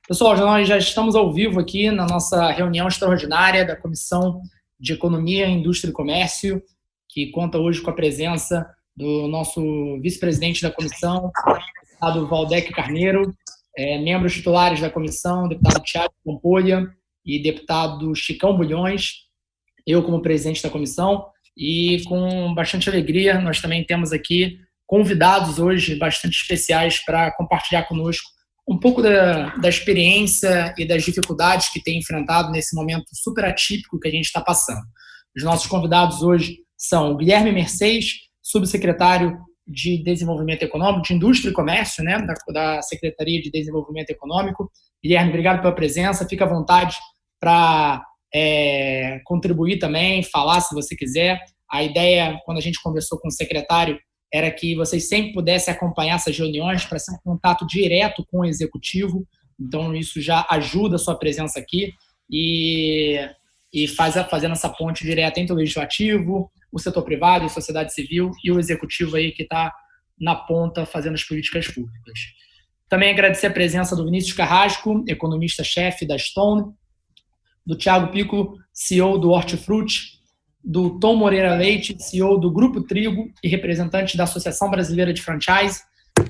Pessoal, nós já estamos ao vivo aqui na nossa reunião extraordinária da Comissão de Economia, Indústria e Comércio, que conta hoje com a presença do nosso vice-presidente da comissão, deputado Valdec Carneiro, membros titulares da comissão, deputado Thiago Pampolha e deputado Chicão Bulhões, eu como presidente da comissão, e com bastante alegria nós também temos aqui convidados hoje bastante especiais para compartilhar conosco um pouco da experiência e das dificuldades que tem enfrentado nesse momento super atípico que a gente está passando. Os nossos convidados hoje são o Guilherme Mercedes, subsecretário de Desenvolvimento Econômico, de Indústria e Comércio, né, da Secretaria de Desenvolvimento Econômico. Guilherme, obrigado pela presença, fica à vontade para contribuir também, falar se você quiser. A ideia, quando a gente conversou com o secretário, era que vocês sempre pudessem acompanhar essas reuniões para ser um contato direto com o executivo. Então, isso já ajuda a sua presença aqui e fazendo essa ponte direta entre o legislativo, o setor privado, a sociedade civil e o executivo aí que está na ponta fazendo as políticas públicas. Também agradecer a presença do Vinícius Carrasco, economista-chefe da Stone, do Thiago Piccolo, CEO do Hortifruti, do Tom Moreira Leite, CEO do Grupo Trigo e representante da Associação Brasileira de Franchise,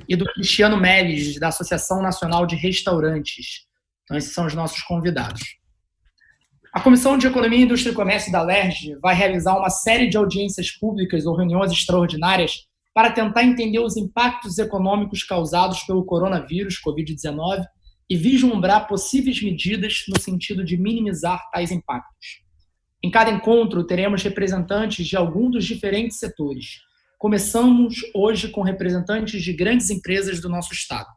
e do Cristiano Melles, da Associação Nacional de Restaurantes. Então, esses são os nossos convidados. A Comissão de Economia, Indústria e Comércio da LERJ vai realizar uma série de audiências públicas ou reuniões extraordinárias para tentar entender os impactos econômicos causados pelo coronavírus, Covid-19, e vislumbrar possíveis medidas no sentido de minimizar tais impactos. Em cada encontro, teremos representantes de algum dos diferentes setores. Começamos hoje com representantes de grandes empresas do nosso estado.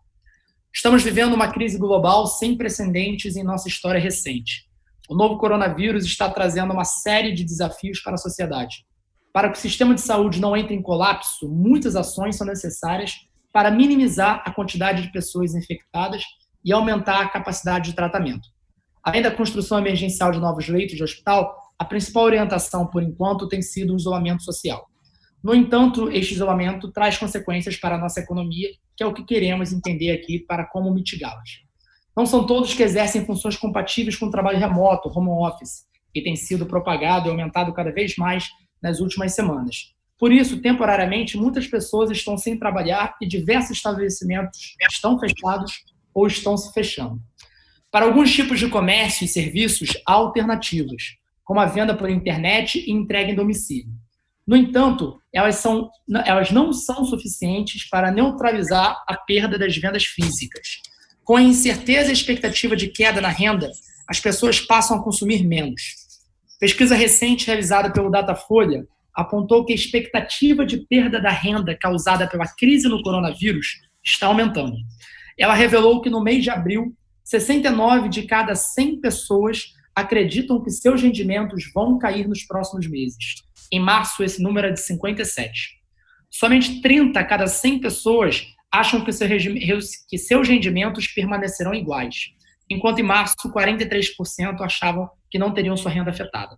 Estamos vivendo uma crise global sem precedentes em nossa história recente. O novo coronavírus está trazendo uma série de desafios para a sociedade. Para que o sistema de saúde não entre em colapso, muitas ações são necessárias para minimizar a quantidade de pessoas infectadas e aumentar a capacidade de tratamento. Além da construção emergencial de novos leitos de hospital, a principal orientação, por enquanto, tem sido o isolamento social. No entanto, este isolamento traz consequências para a nossa economia, que é o que queremos entender aqui para como mitigá-las. Não são todos que exercem funções compatíveis com o trabalho remoto, home office, que tem sido propagado e aumentado cada vez mais nas últimas semanas. Por isso, temporariamente, muitas pessoas estão sem trabalhar e diversos estabelecimentos estão fechados ou estão se fechando. Para alguns tipos de comércio e serviços, há alternativas, como a venda por internet e entrega em domicílio. No entanto, elas não são suficientes para neutralizar a perda das vendas físicas. Com a incerteza e a expectativa de queda na renda, as pessoas passam a consumir menos. Pesquisa recente realizada pelo Datafolha apontou que a expectativa de perda da renda causada pela crise no coronavírus está aumentando. Ela revelou que no mês de abril, 69 de cada 100 pessoas acreditam que seus rendimentos vão cair nos próximos meses. Em março, esse número é de 57. Somente 30 a cada 100 pessoas acham que seus rendimentos permanecerão iguais, enquanto em março, 43% achavam que não teriam sua renda afetada.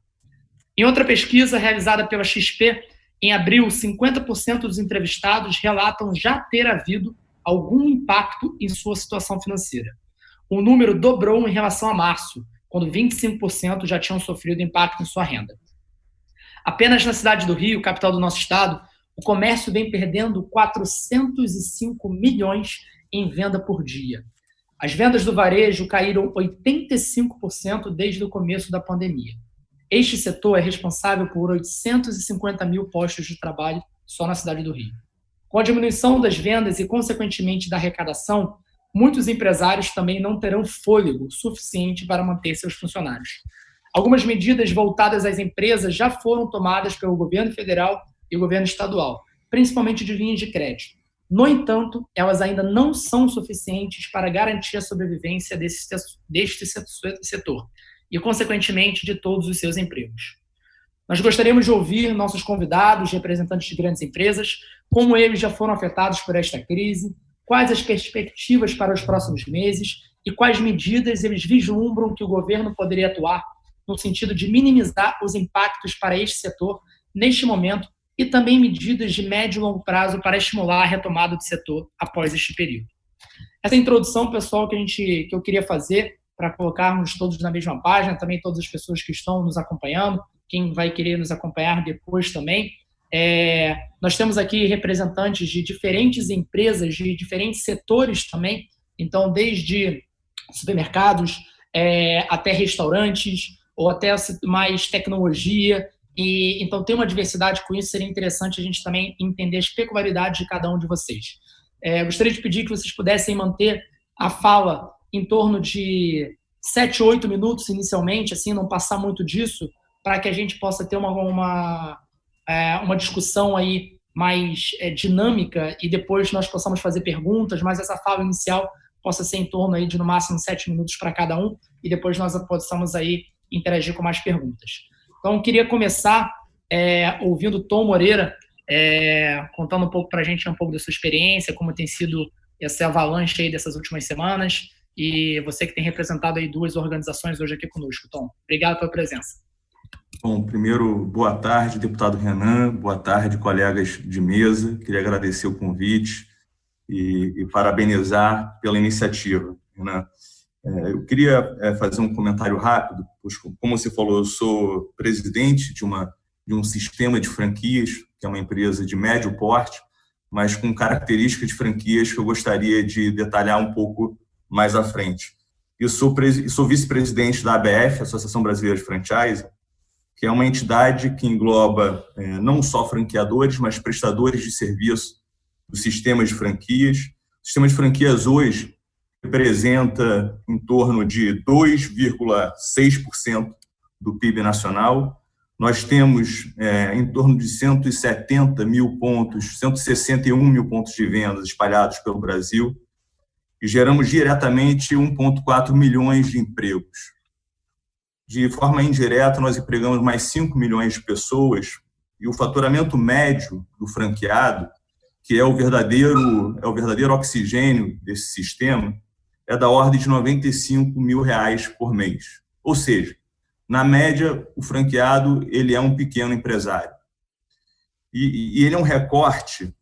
Em outra pesquisa realizada pela XP, em abril, 50% dos entrevistados relatam já ter havido algum impacto em sua situação financeira. O número dobrou em relação a março, quando 25% já tinham sofrido impacto em sua renda. Apenas na cidade do Rio, capital do nosso estado, o comércio vem perdendo 405 milhões em venda por dia. As vendas do varejo caíram 85% desde o começo da pandemia. Este setor é responsável por 850 mil postos de trabalho só na cidade do Rio. Com a diminuição das vendas e, consequentemente, da arrecadação, muitos empresários também não terão fôlego suficiente para manter seus funcionários. Algumas medidas voltadas às empresas já foram tomadas pelo governo federal e o governo estadual, principalmente de linhas de crédito. No entanto, elas ainda não são suficientes para garantir a sobrevivência deste setor e, consequentemente, de todos os seus empregos. Nós gostaríamos de ouvir nossos convidados, representantes de grandes empresas, como eles já foram afetados por esta crise, quais as perspectivas para os próximos meses e quais medidas eles vislumbram que o governo poderia atuar no sentido de minimizar os impactos para este setor neste momento e também medidas de médio e longo prazo para estimular a retomada do setor após este período. Essa introdução, pessoal, que eu queria fazer para colocarmos todos na mesma página, também todas as pessoas que estão nos acompanhando, quem vai querer nos acompanhar depois também. Nós temos aqui representantes de diferentes empresas, de diferentes setores também, então desde supermercados até restaurantes, ou até mais tecnologia, e então tem uma diversidade com isso. Seria interessante a gente também entender as peculiaridades de cada um de vocês. Gostaria de pedir que vocês pudessem manter a fala em torno de 7, 8 minutos inicialmente, assim, não passar muito disso, para que a gente possa ter uma discussão aí mais dinâmica e depois nós possamos fazer perguntas, mas essa fala inicial possa ser em torno aí de no máximo 7 minutos para cada um e depois nós possamos aí interagir com mais perguntas. Então, eu queria começar ouvindo o Tom Moreira, contando um pouco para a gente um pouco da sua experiência, como tem sido essa avalanche aí dessas últimas semanas, e você que tem representado aí 2 organizações hoje aqui conosco, Tom. Obrigado pela presença. Bom, primeiro, boa tarde, deputado Renan, boa tarde, colegas de mesa. Queria agradecer o convite e parabenizar pela iniciativa, Renan. Eu queria fazer um comentário rápido, pois, como você falou, eu sou presidente de um sistema de franquias, que é uma empresa de médio porte, mas com características de franquias que eu gostaria de detalhar um pouco mais à frente. Eu sou vice-presidente da ABF, Associação Brasileira de Franchise, que é uma entidade que engloba não só franqueadores, mas prestadores de serviço do sistema de franquias. O sistema de franquias hoje representa em torno de 2,6% do PIB nacional. Nós temos em torno de 160 mil pontos, 161 mil pontos de vendas espalhados pelo Brasil e geramos diretamente 1,4 milhões de empregos. De forma indireta, nós empregamos mais 5 milhões de pessoas e o faturamento médio do franqueado, que é o verdadeiro oxigênio desse sistema, é da ordem de R$95 mil por mês. Ou seja, na média, o franqueado ele é um pequeno empresário. E ele é um recorte,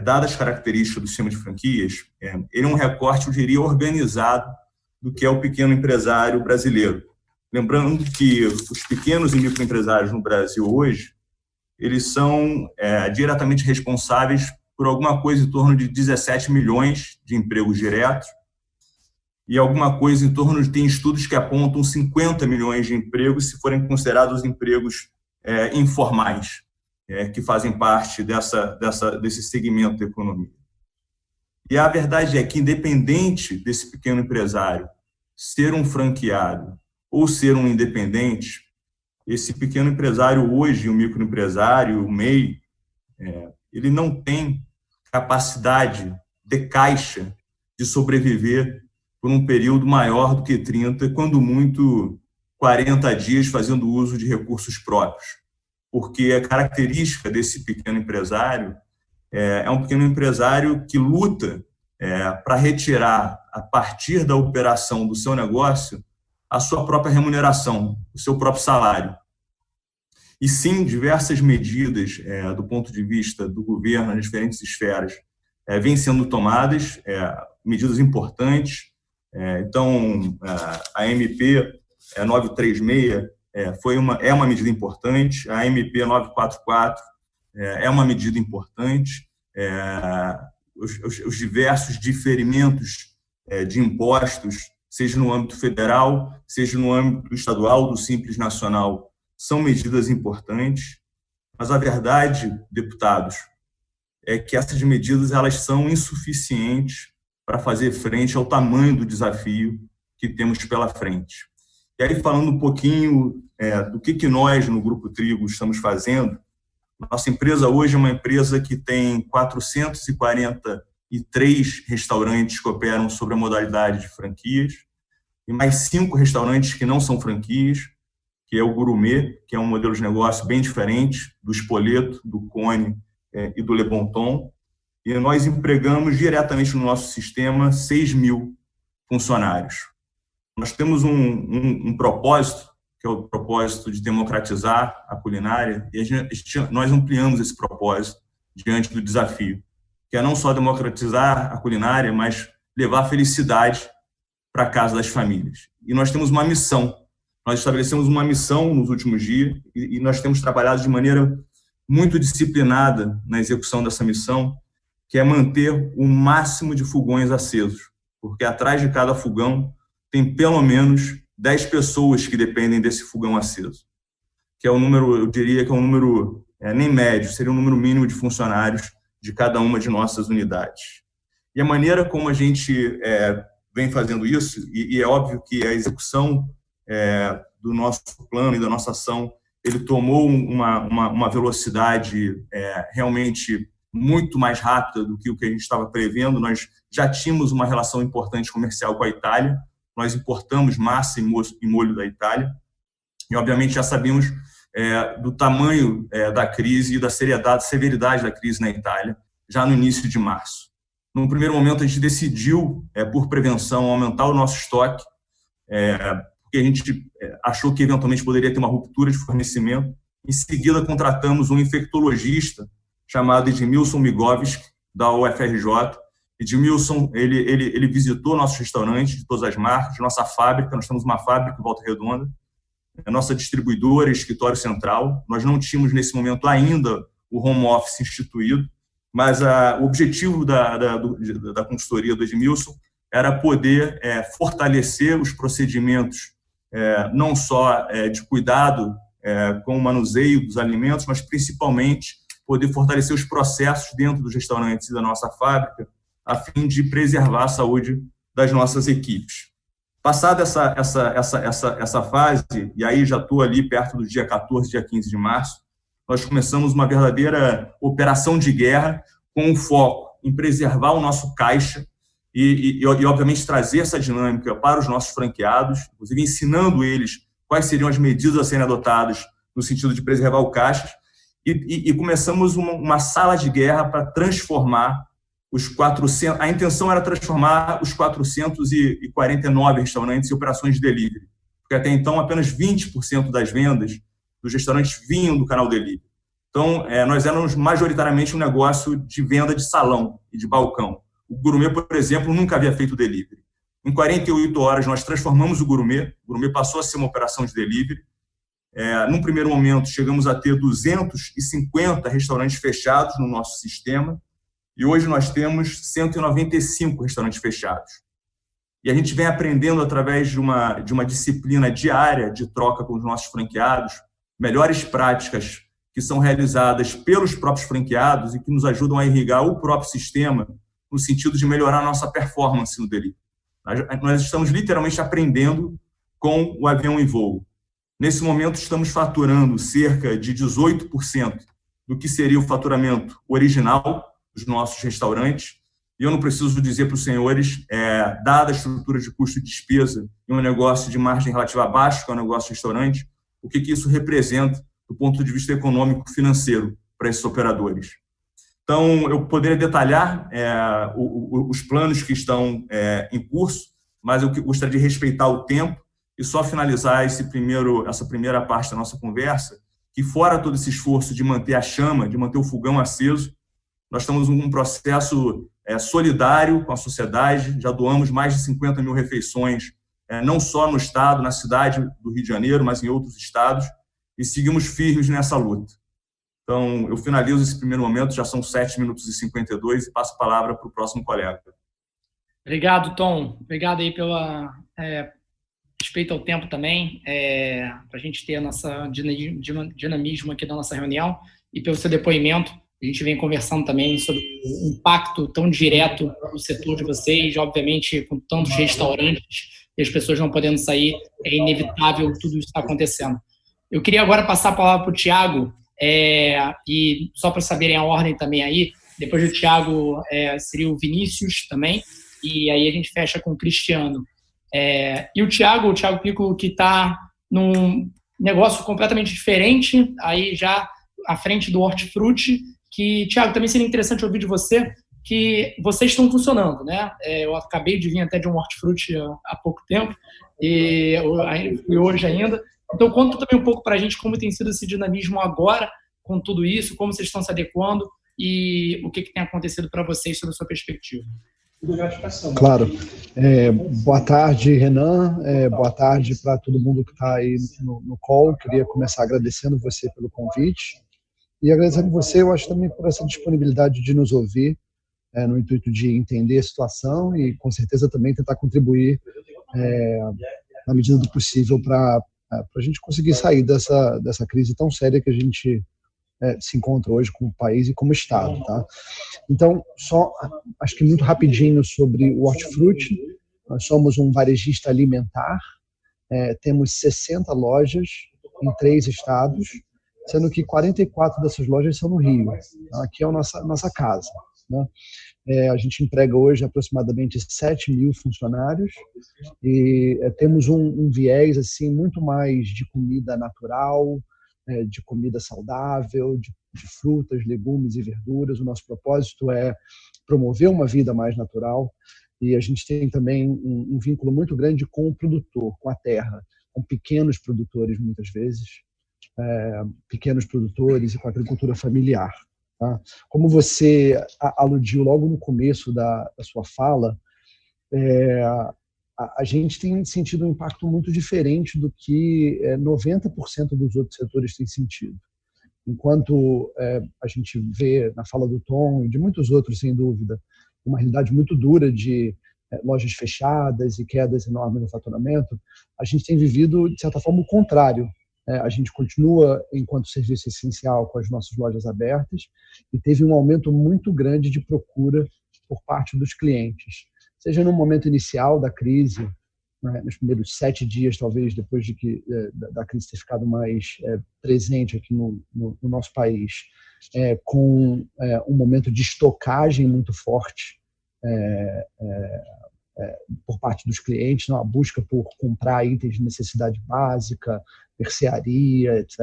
dadas as características do sistema de franquias, ele é um recorte, eu diria, organizado do que é o pequeno empresário brasileiro. Lembrando que os pequenos e microempresários no Brasil hoje, eles são diretamente responsáveis por alguma coisa em torno de 17 milhões de empregos diretos e alguma coisa em torno de, tem estudos que apontam 50 milhões de empregos se forem considerados empregos informais, que fazem parte desse segmento da economia. E a verdade é que, independente desse pequeno empresário ser um franqueado ou ser um independente, esse pequeno empresário hoje, o microempresário, o MEI, ele não tem capacidade de caixa de sobreviver por um período maior do que 30, quando muito 40 dias fazendo uso de recursos próprios. Porque a característica desse pequeno empresário é um pequeno empresário que luta para retirar, a partir da operação do seu negócio, a sua própria remuneração, o seu próprio salário. E sim, diversas medidas do ponto de vista do governo nas diferentes esferas vêm sendo tomadas, medidas importantes. Então, a MP 936 é uma medida importante, a MP 944 é uma medida importante, os diversos diferimentos de impostos, seja no âmbito federal, seja no âmbito estadual, do Simples Nacional, são medidas importantes, mas a verdade, deputados, é que essas medidas elas são insuficientes para fazer frente ao tamanho do desafio que temos pela frente. E aí, falando um pouquinho do que nós, no Grupo Trigo, estamos fazendo, nossa empresa hoje é uma empresa que tem 443 restaurantes que operam sobre a modalidade de franquias e mais 5 restaurantes que não são franquias, que é o Gourmet, que é um modelo de negócio bem diferente do Spoleto, do Cone e do Le Bon Ton. E nós empregamos diretamente no nosso sistema 6 mil funcionários. Nós temos um propósito, que é o propósito de democratizar a culinária, e nós ampliamos esse propósito diante do desafio, que é não só democratizar a culinária, mas levar felicidade para a casa das famílias. E nós temos uma missão. Nós estabelecemos uma missão nos últimos dias e nós temos trabalhado de maneira muito disciplinada na execução dessa missão, que é manter o máximo de fogões acesos, porque atrás de cada fogão tem pelo menos 10 pessoas que dependem desse fogão aceso, que é um número, eu diria que é um número nem médio, seria um número mínimo de funcionários de cada uma de nossas unidades. E a maneira como a gente vem fazendo isso, e é óbvio que a execução do nosso plano e da nossa ação, ele tomou uma velocidade realmente muito mais rápida do que o que a gente estava prevendo. Nós já tínhamos uma relação importante comercial com a Itália, nós importamos massa e molho da Itália, e obviamente já sabíamos do tamanho da crise e da severidade da crise na Itália, já no início de março. No primeiro momento, a gente decidiu, por prevenção, aumentar o nosso estoque, porque a gente achou que eventualmente poderia ter uma ruptura de fornecimento. Em seguida, contratamos um infectologista chamado Edmilson Migovski, da UFRJ. Edmilson, ele visitou nossos restaurantes de todas as marcas, nossa fábrica. Nós temos uma fábrica em Volta Redonda, a nossa distribuidora, escritório central. Nós não tínhamos, nesse momento, ainda o home office instituído, mas o objetivo da consultoria do Edmilson era poder fortalecer os procedimentos, não só de cuidado com o manuseio dos alimentos, mas principalmente poder fortalecer os processos dentro dos restaurantes e da nossa fábrica, a fim de preservar a saúde das nossas equipes. Passada essa fase, e aí já estou ali perto do dia 14, dia 15 de março, nós começamos uma verdadeira operação de guerra com um foco em preservar o nosso caixa e obviamente, trazer essa dinâmica para os nossos franqueados, inclusive ensinando eles quais seriam as medidas a serem adotadas no sentido de preservar o caixa, e começamos uma sala de guerra para transformar os 400... A intenção era transformar os 449 restaurantes em operações de delivery, porque até então apenas 20% das vendas dos restaurantes vinham do canal delivery. Então, nós éramos majoritariamente um negócio de venda de salão e de balcão. O gourmet, por exemplo, nunca havia feito delivery. Em 48 horas, nós transformamos o gourmet passou a ser uma operação de delivery. Num primeiro momento, chegamos a ter 250 restaurantes fechados no nosso sistema, e hoje nós temos 195 restaurantes fechados. E a gente vem aprendendo, através de uma disciplina diária de troca com os nossos franqueados, melhores práticas que são realizadas pelos próprios franqueados e que nos ajudam a irrigar o próprio sistema no sentido de melhorar a nossa performance no delivery. Nós estamos literalmente aprendendo com o avião em voo. Nesse momento, estamos faturando cerca de 18% do que seria o faturamento original dos nossos restaurantes. E eu não preciso dizer para os senhores, dada a estrutura de custo e despesa em um negócio de margem relativa baixa, que é um negócio de restaurante, o que isso representa do ponto de vista econômico financeiro para esses operadores. Então, eu poderia detalhar os planos que estão em curso, mas eu gostaria de respeitar o tempo e só finalizar essa primeira parte da nossa conversa, que fora todo esse esforço de manter a chama, de manter o fogão aceso, nós estamos num processo solidário com a sociedade, já doamos mais de 50 mil refeições, não só no estado, na cidade do Rio de Janeiro, mas em outros estados, e seguimos firmes nessa luta. Então, eu finalizo esse primeiro momento, já são 7 minutos e 52, e passo a palavra para o próximo colega. Obrigado, Tom. Obrigado aí pela respeito ao tempo também, para a gente ter nossa dinamismo aqui da nossa reunião, e pelo seu depoimento. A gente vem conversando também sobre o impacto tão direto no setor de vocês, obviamente, com tantos restaurantes e as pessoas não podendo sair, é inevitável tudo isso está acontecendo. Eu queria agora passar a palavra para o Thiago, e só para saberem a ordem também aí, depois do Thiago seria o Vinícius também, e aí a gente fecha com o Cristiano. E o Thiago Pico, que está num negócio completamente diferente, aí já à frente do Hortifruti, que, Thiago, também seria interessante ouvir de você, que vocês estão funcionando, né? Eu acabei de vir até de um Hortifruti há pouco tempo, e hoje ainda. Então, conta também um pouco para a gente como tem sido esse dinamismo agora, com tudo isso, como vocês estão se adequando e o que tem acontecido para vocês sob a sua perspectiva. Claro. Boa tarde, Renan. Boa tarde para todo mundo que está aí no call. Queria começar agradecendo você pelo convite e agradecendo você, eu acho, também por essa disponibilidade de nos ouvir, no intuito de entender a situação e, com certeza, também tentar contribuir na medida do possível para a gente conseguir sair dessa crise tão séria que a gente se encontra hoje como país e como Estado, tá? Então, só acho que muito rapidinho sobre o Hortifruti. Nós somos um varejista alimentar, temos 60 lojas em 3 estados, sendo que 44 dessas lojas são no Rio. Aqui é a nossa casa, né? A gente emprega hoje aproximadamente 7 mil funcionários e temos um viés assim muito mais de comida natural, de comida saudável, de frutas, legumes e verduras. O nosso propósito é promover uma vida mais natural e a gente tem também um vínculo muito grande com o produtor, com a terra, com pequenos produtores muitas vezes, pequenos produtores e com a agricultura familiar. Tá? Como você aludiu logo no começo da sua fala, a gente tem sentido um impacto muito diferente do que 90% dos outros setores têm sentido. Enquanto a gente vê na fala do Tom e de muitos outros, sem dúvida, uma realidade muito dura de lojas fechadas e quedas enormes no faturamento, a gente tem vivido, de certa forma, o contrário. A gente continua, enquanto serviço essencial, com as nossas lojas abertas e teve um aumento muito grande de procura por parte dos clientes. Seja no momento inicial da crise, nos primeiros 7 dias, talvez, depois da crise ter ficado mais presente aqui no nosso país, com um momento de estocagem muito forte por parte dos clientes, a busca por comprar itens de necessidade básica, mercearia, etc.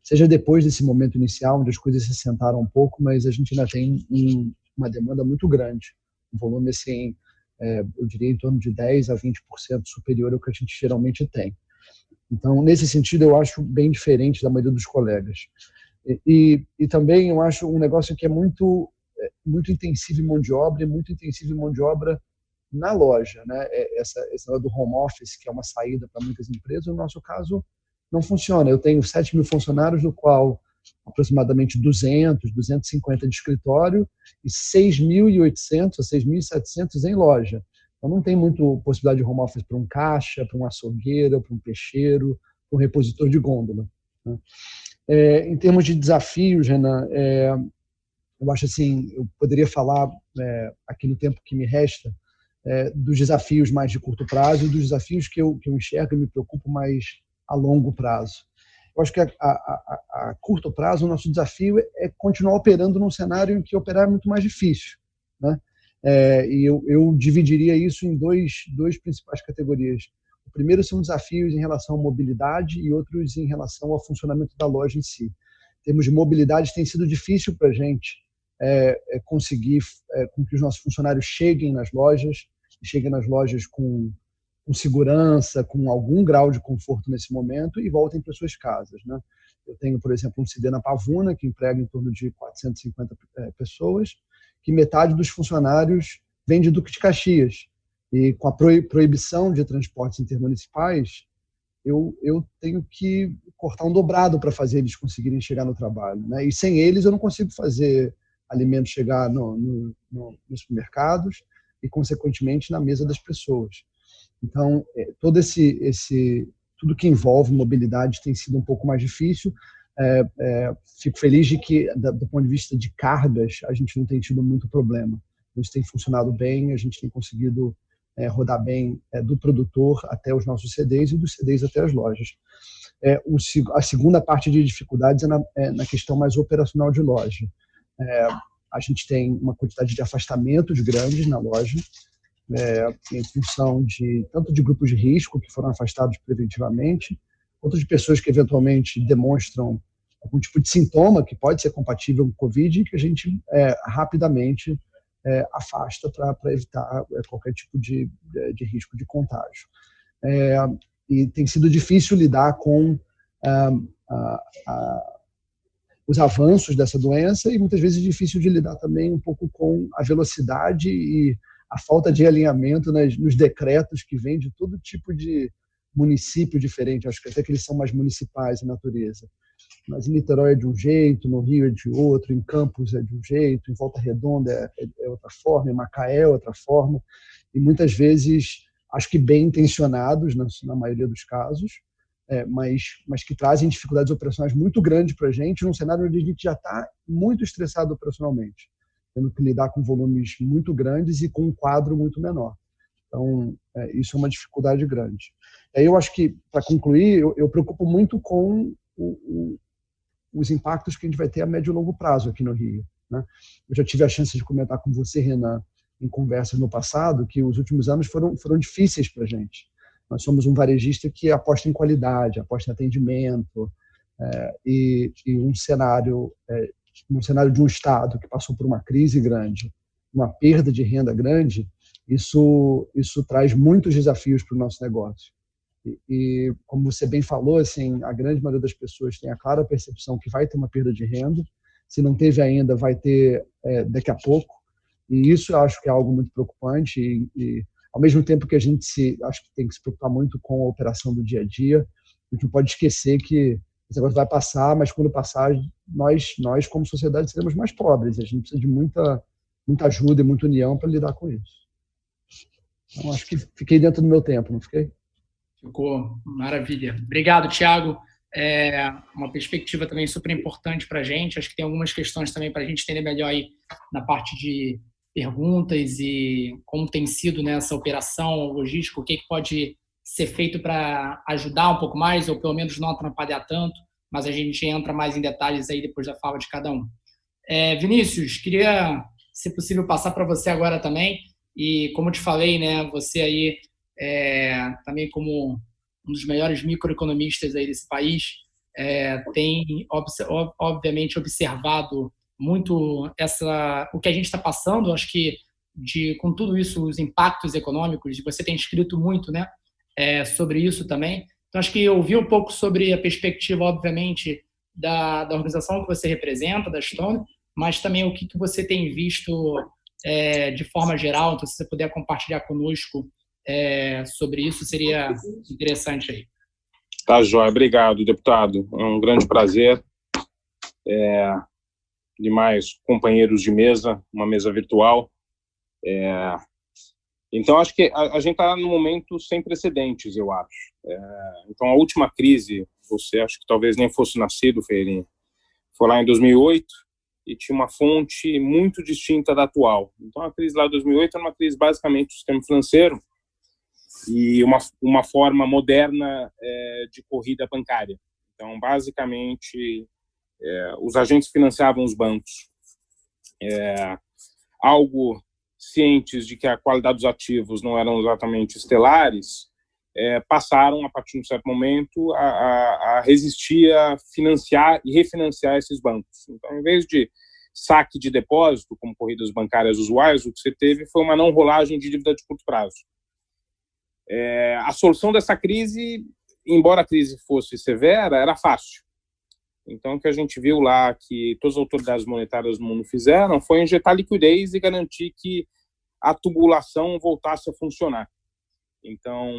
Seja depois desse momento inicial, onde as coisas se sentaram um pouco, mas a gente ainda tem uma demanda muito grande, um volume assim, eu diria em torno de 10% a 20% superior ao que a gente geralmente tem. Então, nesse sentido, eu acho bem diferente da maioria dos colegas. E também eu acho um negócio que é muito intensivo em mão de obra, e muito intensivo em mão de obra na loja, né? Essa do home office, que é uma saída para muitas empresas, no nosso caso, não funciona. Eu tenho 7 mil funcionários, do qual aproximadamente 250 de escritório e 6.800 a 6.700 em loja. Então, não tem muito possibilidade de home office para um caixa, para um açougueiro, para um peixeiro, para um repositor de gôndola, né? Em termos de desafios, Renan, eu acho assim, eu poderia falar aqui no tempo que me resta, dos desafios mais de curto prazo e dos desafios que eu enxergo e me preocupo mais a longo prazo. Eu acho que a curto prazo o nosso desafio é continuar operando num cenário em que operar é muito mais difícil, né? E eu dividiria isso em dois principais categorias. O primeiro são desafios em relação à mobilidade e outros em relação ao funcionamento da loja em si. Em termos de mobilidade, tem sido difícil para a gente conseguir com que os nossos funcionários cheguem nas lojas com segurança, com algum grau de conforto nesse momento e voltem para suas casas, né? Eu tenho, por exemplo, um CD na Pavuna, que emprega em torno de 450 pessoas, que metade dos funcionários vem de Duque de Caxias. E com a proibição de transportes intermunicipais, eu tenho que cortar um dobrado para fazer eles conseguirem chegar no trabalho, né? E sem eles eu não consigo fazer alimentos chegar nos supermercados e, consequentemente, na mesa das pessoas. Então, tudo que envolve mobilidade tem sido um pouco mais difícil. Fico feliz de que, do ponto de vista de cargas, a gente não tem tido muito problema. Isso tem funcionado bem, a gente tem conseguido rodar bem do produtor até os nossos CDs e dos CDs até as lojas. A segunda parte de dificuldades é na questão mais operacional de loja. A gente tem uma quantidade de afastamentos grandes na loja, em função tanto de grupos de risco que foram afastados preventivamente, quanto de pessoas que eventualmente demonstram algum tipo de sintoma que pode ser compatível com o Covid e que a gente rapidamente afasta para evitar qualquer tipo de risco de contágio. E tem sido difícil lidar com os avanços dessa doença e muitas vezes é difícil de lidar também um pouco com a velocidade e a falta de alinhamento nos decretos que vêm de todo tipo de município diferente. Acho que até que eles são mais municipais em natureza. Mas em Niterói é de um jeito, no Rio é de outro, em Campos é de um jeito, em Volta Redonda é outra forma, em Macaé é outra forma. E muitas vezes, acho que bem intencionados, na maioria dos casos, mas que trazem dificuldades operacionais muito grandes para a gente, num cenário onde a gente já está muito estressado operacionalmente, tendo que lidar com volumes muito grandes e com um quadro muito menor. Então, isso é uma dificuldade grande. Aí eu acho que, para concluir, eu preocupo muito com os impactos que a gente vai ter a médio e longo prazo aqui no Rio, né? Eu já tive a chance de comentar com você, Renan, em conversas no passado, que os últimos anos foram difíceis para a gente. Nós somos um varejista que aposta em qualidade, aposta em atendimento, e um cenário de um Estado que passou por uma crise grande, uma perda de renda grande, isso traz muitos desafios para o nosso negócio. E como você bem falou, assim, a grande maioria das pessoas tem a clara percepção que vai ter uma perda de renda. Se não teve ainda, vai ter daqui a pouco. E isso eu acho que é algo muito preocupante. E ao mesmo tempo que a gente acho que tem que se preocupar muito com a operação do dia a dia, a gente não pode esquecer que esse negócio vai passar, mas quando passar, nós como sociedade seremos mais pobres. A gente precisa de muita ajuda e muita união para lidar com isso. Então, acho que fiquei dentro do meu tempo, não fiquei? Ficou maravilha. Obrigado, Thiago. Uma perspectiva também super importante para a gente. Acho que tem algumas questões também para a gente entender melhor aí na parte de perguntas e como tem sido nessa operação logística, o que pode ser feito para ajudar um pouco mais, ou pelo menos não atrapalhar tanto, mas a gente entra mais em detalhes aí depois da fala de cada um. Vinícius, queria, se possível, passar para você agora também. E como eu te falei, né, você aí também como um dos melhores microeconomistas aí desse país, tem obviamente observado muito o que a gente está passando. Acho que com tudo isso, os impactos econômicos, você tem escrito muito, né, sobre isso também. Então, acho que ouvir um pouco sobre a perspectiva, obviamente, da organização que você representa, da Stone, mas também o que você tem visto de forma geral. Então, se você puder compartilhar conosco sobre isso, seria interessante aí. Tá, joia. Obrigado, deputado. É um grande prazer. Demais companheiros de mesa, uma mesa virtual. Então, acho que a gente está num momento sem precedentes, eu acho. Então, a última crise, você acho que talvez nem fosse nascido, Ferreirinha, foi lá em 2008, e tinha uma fonte muito distinta da atual. Então, a crise lá de 2008 era uma crise basicamente do sistema financeiro e uma forma moderna de corrida bancária. Então, basicamente, os agentes financiavam os bancos. Algo cientes de que a qualidade dos ativos não eram exatamente estelares, passaram, a partir de um certo momento, a resistir a financiar e refinanciar esses bancos. Então, em vez de saque de depósito, como corridas bancárias usuais, o que você teve foi uma não rolagem de dívida de curto prazo. A solução dessa crise, embora a crise fosse severa, era fácil. Então, o que a gente viu lá que todas as autoridades monetárias do mundo fizeram foi injetar liquidez e garantir que a tubulação voltasse a funcionar. Então,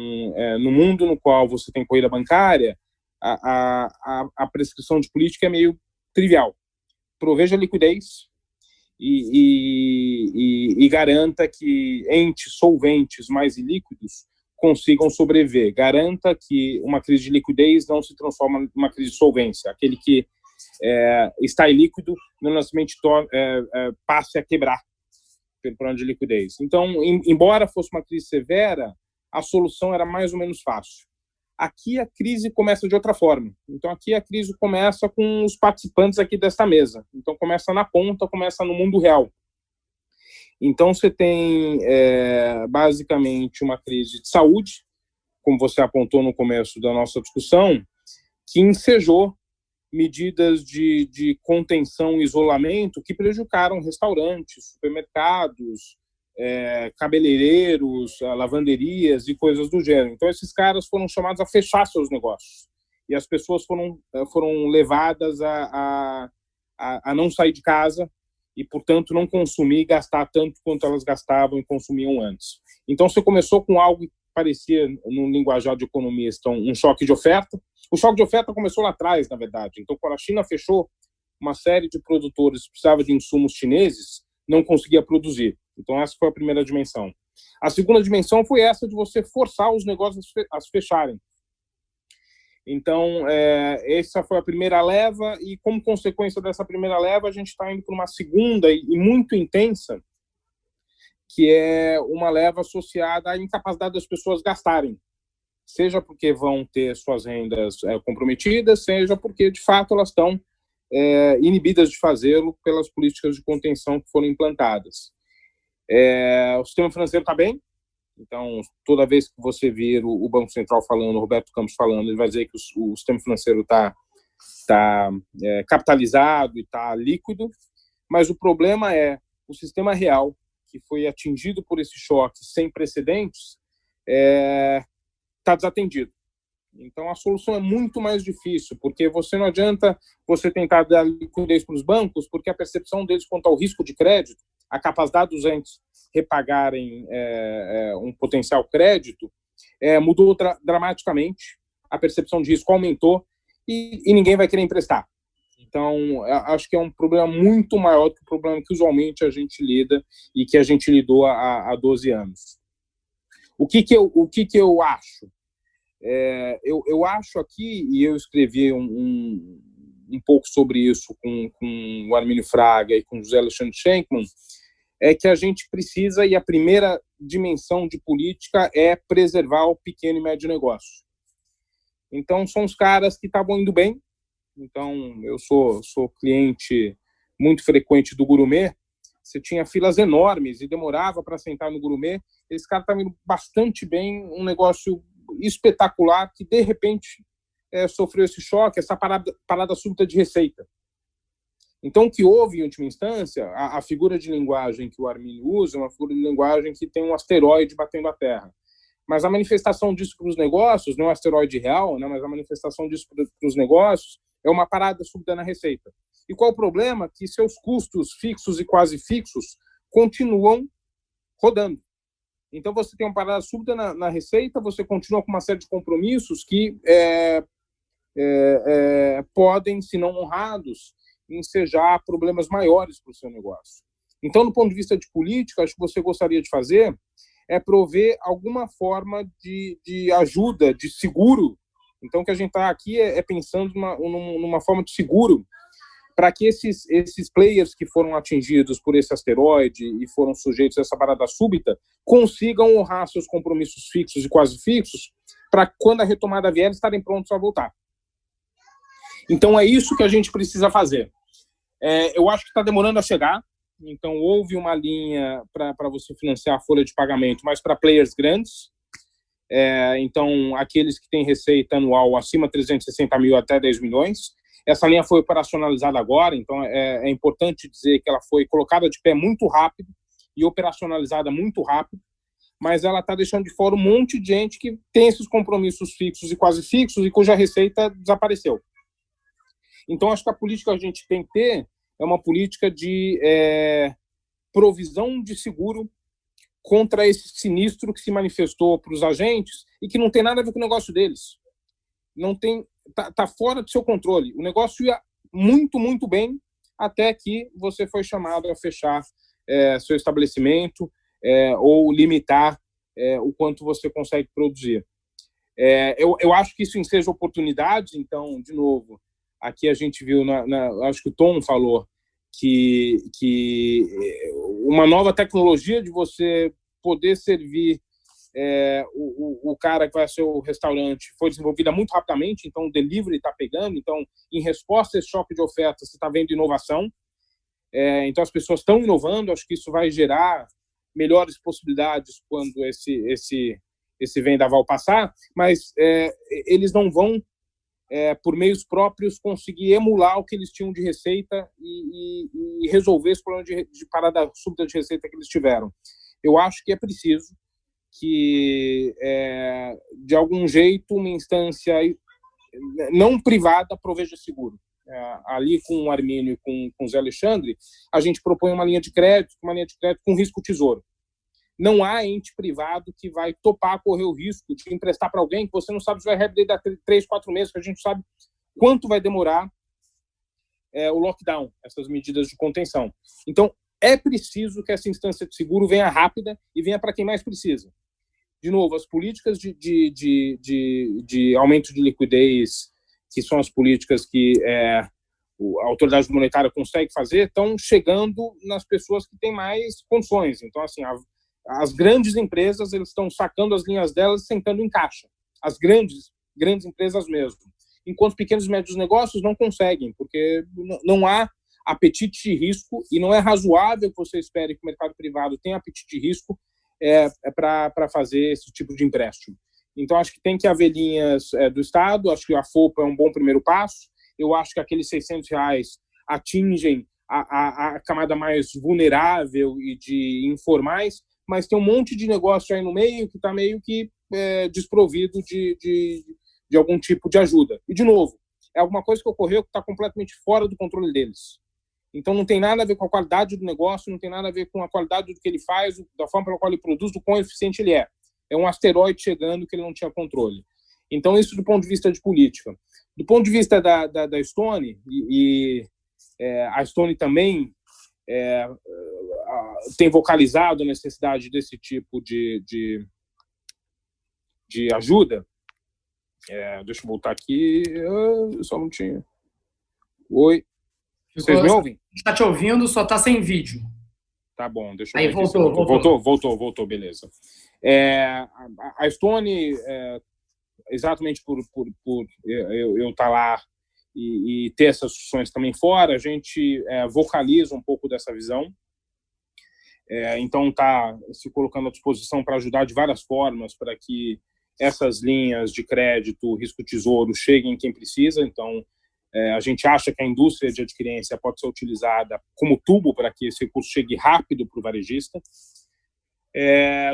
no mundo no qual você tem corrida bancária, a prescrição de política é meio trivial. Proveja liquidez e garanta que entes solventes mais ilíquidos consigam sobreviver. Garanta que uma crise de liquidez não se transforma em uma crise de solvência. Aquele que está ilíquido, não necessariamente passe a quebrar pelo plano de liquidez. Então, embora fosse uma crise severa, a solução era mais ou menos fácil. Aqui a crise começa de outra forma. Então, aqui a crise começa com os participantes aqui desta mesa. Então, começa na ponta, começa no mundo real. Então, você tem, basicamente, uma crise de saúde, como você apontou no começo da nossa discussão, que ensejou medidas de contenção e isolamento que prejudicaram restaurantes, supermercados, cabeleireiros, lavanderias e coisas do gênero. Então, esses caras foram chamados a fechar seus negócios. E as pessoas foram levadas a não sair de casa e, portanto, não consumir e gastar tanto quanto elas gastavam e consumiam antes. Então, você começou com algo que parecia, no linguajar de economista, um choque de oferta. O choque de oferta começou lá atrás, na verdade. Então, quando a China fechou, uma série de produtores que precisava de insumos chineses não conseguia produzir. Então, essa foi a primeira dimensão. A segunda dimensão foi essa de você forçar os negócios a se fecharem. Então, essa foi a primeira leva, e como consequência dessa primeira leva, a gente está indo para uma segunda e muito intensa, que é uma leva associada à incapacidade das pessoas gastarem, seja porque vão ter suas rendas comprometidas, seja porque, de fato, elas estão inibidas de fazê-lo pelas políticas de contenção que foram implantadas. O sistema financeiro está bem, então, toda vez que você vir o Banco Central falando, o Roberto Campos falando, ele vai dizer que o sistema financeiro está capitalizado e está líquido, mas o problema é o sistema real, que foi atingido por esse choque sem precedentes, está desatendido. Então, a solução é muito mais difícil, porque você não adianta você tentar dar liquidez para os bancos, porque a percepção deles quanto ao risco de crédito, a capacidade dos entes repagarem um potencial crédito, mudou dramaticamente, a percepção de risco aumentou e ninguém vai querer emprestar. Então, acho que é um problema muito maior do que o problema que usualmente a gente lida e que a gente lidou há 12 anos. O que eu acho? Eu acho aqui, e eu escrevi um pouco sobre isso com o Armínio Fraga e com o José Alexandre Schenkman, é que a gente precisa, e a primeira dimensão de política é preservar o pequeno e médio negócio. Então, são os caras que estavam indo bem. Então, eu sou cliente muito frequente do Gourmet. Você tinha filas enormes e demorava para sentar no Gourmet. Esse cara estava indo bastante bem, um negócio espetacular que, de repente, sofreu esse choque, essa parada súbita de receita. Então, o que houve, em última instância, a figura de linguagem que o Armínio usa é uma figura de linguagem que tem um asteroide batendo a Terra. Mas a manifestação disso para os negócios, não é um asteroide real, né, mas a manifestação disso para os negócios é uma parada súbita na receita. E qual o problema? Que seus custos fixos e quase fixos continuam rodando. Então, você tem uma parada súbita na receita, você continua com uma série de compromissos que podem, se não honrados, ensejar problemas maiores para o seu negócio. Então, do ponto de vista de política, acho que você gostaria de fazer é prover alguma forma de ajuda, de seguro. Então, o que a gente está aqui pensando numa forma de seguro para que esses players que foram atingidos por esse asteroide e foram sujeitos a essa parada súbita consigam honrar seus compromissos fixos e quase fixos para, quando a retomada vier, estarem prontos a voltar. Então, é isso que a gente precisa fazer. Eu acho que está demorando a chegar. Então, houve uma linha para você financiar a folha de pagamento, mas para players grandes. Então, aqueles que têm receita anual acima de 360 mil até 10 milhões. Essa linha foi operacionalizada agora, então é importante dizer que ela foi colocada de pé muito rápido e operacionalizada muito rápido, mas ela está deixando de fora um monte de gente que tem esses compromissos fixos e quase fixos e cuja receita desapareceu. Então, acho que a política que a gente tem que ter é uma política de provisão de seguro contra esse sinistro que se manifestou para os agentes e que não tem nada a ver com o negócio deles. Tá fora do seu controle. O negócio ia muito, muito bem até que você foi chamado a fechar seu estabelecimento ou limitar o quanto você consegue produzir. Eu acho que isso enseja oportunidades. Então, de novo, aqui a gente viu, acho que o Tom falou, que uma nova tecnologia de você poder servir o cara que vai ser o restaurante foi desenvolvida muito rapidamente, então o delivery está pegando. Então, em resposta a esse choque de oferta, você está vendo inovação. Então, as pessoas estão inovando. Acho que isso vai gerar melhores possibilidades quando esse vendaval passar, mas eles não vão, por meios próprios, conseguir emular o que eles tinham de receita e resolver esse problema de parada súbita de receita que eles tiveram. Eu acho que é preciso que, de algum jeito, uma instância não privada proveja seguro. ali com o Armínio e com o Zé Alexandre, a gente propõe uma linha de crédito com risco tesouro. Não há ente privado que vai topar correr o risco de emprestar para alguém que você não sabe se vai reabrir daqui 3, 4 meses, que a gente sabe quanto vai demorar o lockdown, essas medidas de contenção. Então, é preciso que essa instância de seguro venha rápida e venha para quem mais precisa. De novo, as políticas de aumento de liquidez, que são as políticas que a autoridade monetária consegue fazer, estão chegando nas pessoas que têm mais condições. Então, assim, as grandes empresas, eles estão sacando as linhas delas e sentando em caixa. As grandes empresas mesmo. Enquanto pequenos e médios negócios não conseguem, porque não há apetite de risco e não é razoável que você espere que o mercado privado tenha apetite de risco para fazer esse tipo de empréstimo. Então, acho que tem que haver linhas do Estado, acho que a FOPA é um bom primeiro passo, eu acho que aqueles R$600 atingem a camada mais vulnerável e de informais, mas tem um monte de negócio aí no meio que está meio que desprovido de algum tipo de ajuda. E, de novo, é alguma coisa que ocorreu que está completamente fora do controle deles. Então, não tem nada a ver com a qualidade do negócio, não tem nada a ver com a qualidade do que ele faz, da forma pela qual ele produz, do quão eficiente ele é. É um asteroide chegando que ele não tinha controle. Então, isso do ponto de vista de política. Do ponto de vista da Stone, a Stone também tem vocalizado a necessidade desse tipo de ajuda. Deixa eu voltar aqui. Só não tinha. Oi. Vocês me ouvem? Está te ouvindo, só está sem vídeo. Tá bom, deixa eu ver. Aí voltou, beleza. A Stone, exatamente por eu estar lá e ter essas discussões também fora, a gente vocaliza um pouco dessa visão. Então, está se colocando à disposição para ajudar de várias formas para que essas linhas de crédito, risco tesouro, cheguem em quem precisa. Então, a gente acha que a indústria de adquirência pode ser utilizada como tubo para que esse recurso chegue rápido para o varejista.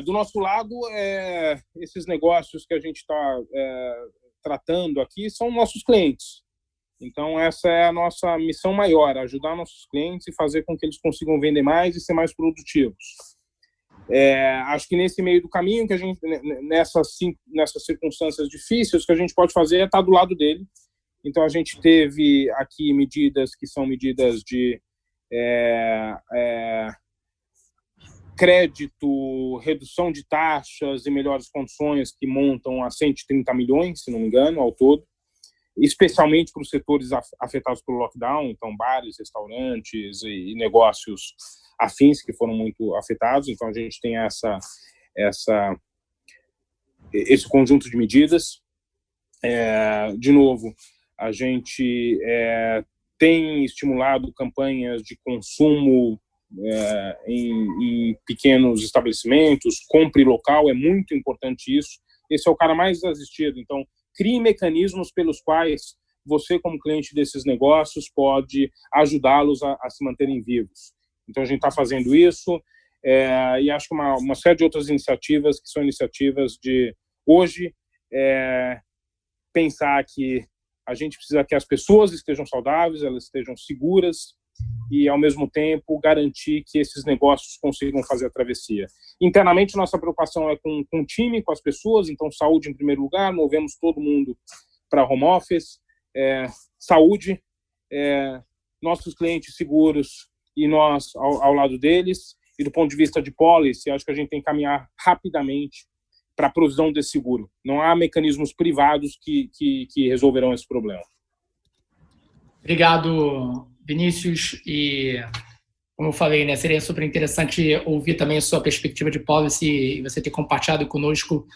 Do nosso lado, esses negócios que a gente está tratando aqui são nossos clientes. Então, essa é a nossa missão maior, ajudar nossos clientes e fazer com que eles consigam vender mais e ser mais produtivos. Acho que nesse meio do caminho, que a gente, nessas circunstâncias difíceis, o que a gente pode fazer é estar do lado dele. Então, a gente teve aqui medidas que são medidas de crédito, redução de taxas e melhores condições que montam a 130 milhões, se não me engano, ao todo, especialmente para os setores afetados pelo lockdown, então bares, restaurantes e negócios afins que foram muito afetados. Então, a gente tem esse conjunto de medidas. De novo, a gente tem estimulado campanhas de consumo em pequenos estabelecimentos, compre local, é muito importante isso. Esse é o cara mais assistido. Então, crie mecanismos pelos quais você, como cliente desses negócios, pode ajudá-los a se manterem vivos. Então, a gente está fazendo isso e acho que uma série de outras iniciativas que são iniciativas de, hoje, pensar que a gente precisa que as pessoas estejam saudáveis, elas estejam seguras e, ao mesmo tempo, garantir que esses negócios consigam fazer a travessia. Internamente, nossa preocupação é com o time, com as pessoas, então saúde em primeiro lugar, movemos todo mundo para home office, saúde, nossos clientes seguros e nós ao lado deles, e do ponto de vista de policy, acho que a gente tem que caminhar rapidamente para a provisão desse seguro. Não há mecanismos privados que resolverão esse problema. Obrigado, Vinícius. E, como eu falei, né, seria super interessante ouvir também a sua perspectiva de policy e você ter compartilhado conosco.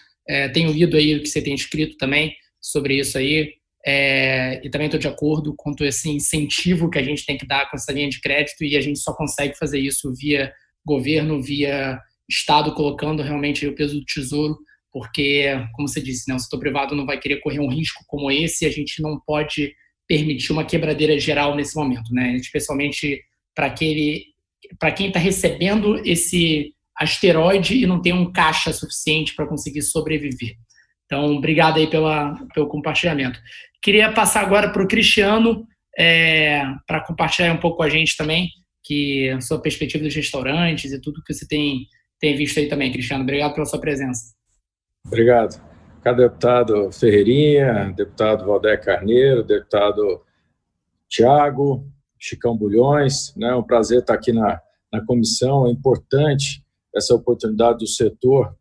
Tenho lido aí o que você tem escrito também sobre isso aí. E também estou de acordo quanto a esse incentivo que a gente tem que dar com essa linha de crédito, e a gente só consegue fazer isso via governo, via Estado, colocando realmente o peso do tesouro, porque, como você disse, né, o setor privado não vai querer correr um risco como esse, e a gente não pode permitir uma quebradeira geral nesse momento, né? Especialmente para quem está recebendo esse asteroide e não tem um caixa suficiente para conseguir sobreviver. Então, obrigado aí pelo compartilhamento. Queria passar agora para o Cristiano. para compartilhar um pouco com a gente também, que a sua perspectiva dos restaurantes e tudo que você tem visto aí também, Cristiano. Obrigado pela sua presença. Obrigado. Cada deputado Ferreirinha, deputado Valdeir Carneiro, deputado Tiago, Chicão Bulhões, né? Um prazer estar aqui na comissão. É importante essa oportunidade do setor.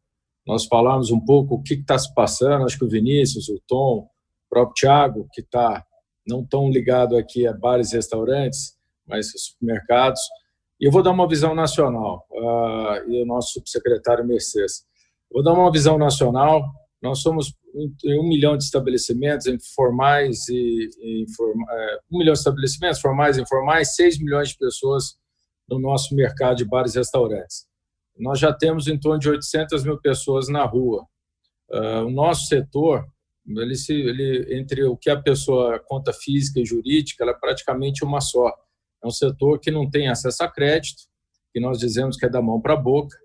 Nós falamos um pouco o que está se passando, acho que o Vinícius, o Tom, o próprio Tiago, que está não tão ligado aqui a bares e restaurantes, mas supermercados. E eu vou dar uma visão nacional, e o nosso subsecretário Mercedes. Vou dar uma visão nacional. Nós somos 1 milhão de estabelecimentos formais e 1 milhão de estabelecimentos formais e informais, 6 milhões de pessoas no nosso mercado de bares e restaurantes. Nós já temos em torno de 800 mil pessoas na rua. O nosso setor, ele, entre o que a pessoa conta física e jurídica, ela é praticamente uma só. É um setor que não tem acesso a crédito, que nós dizemos que é da mão para a boca.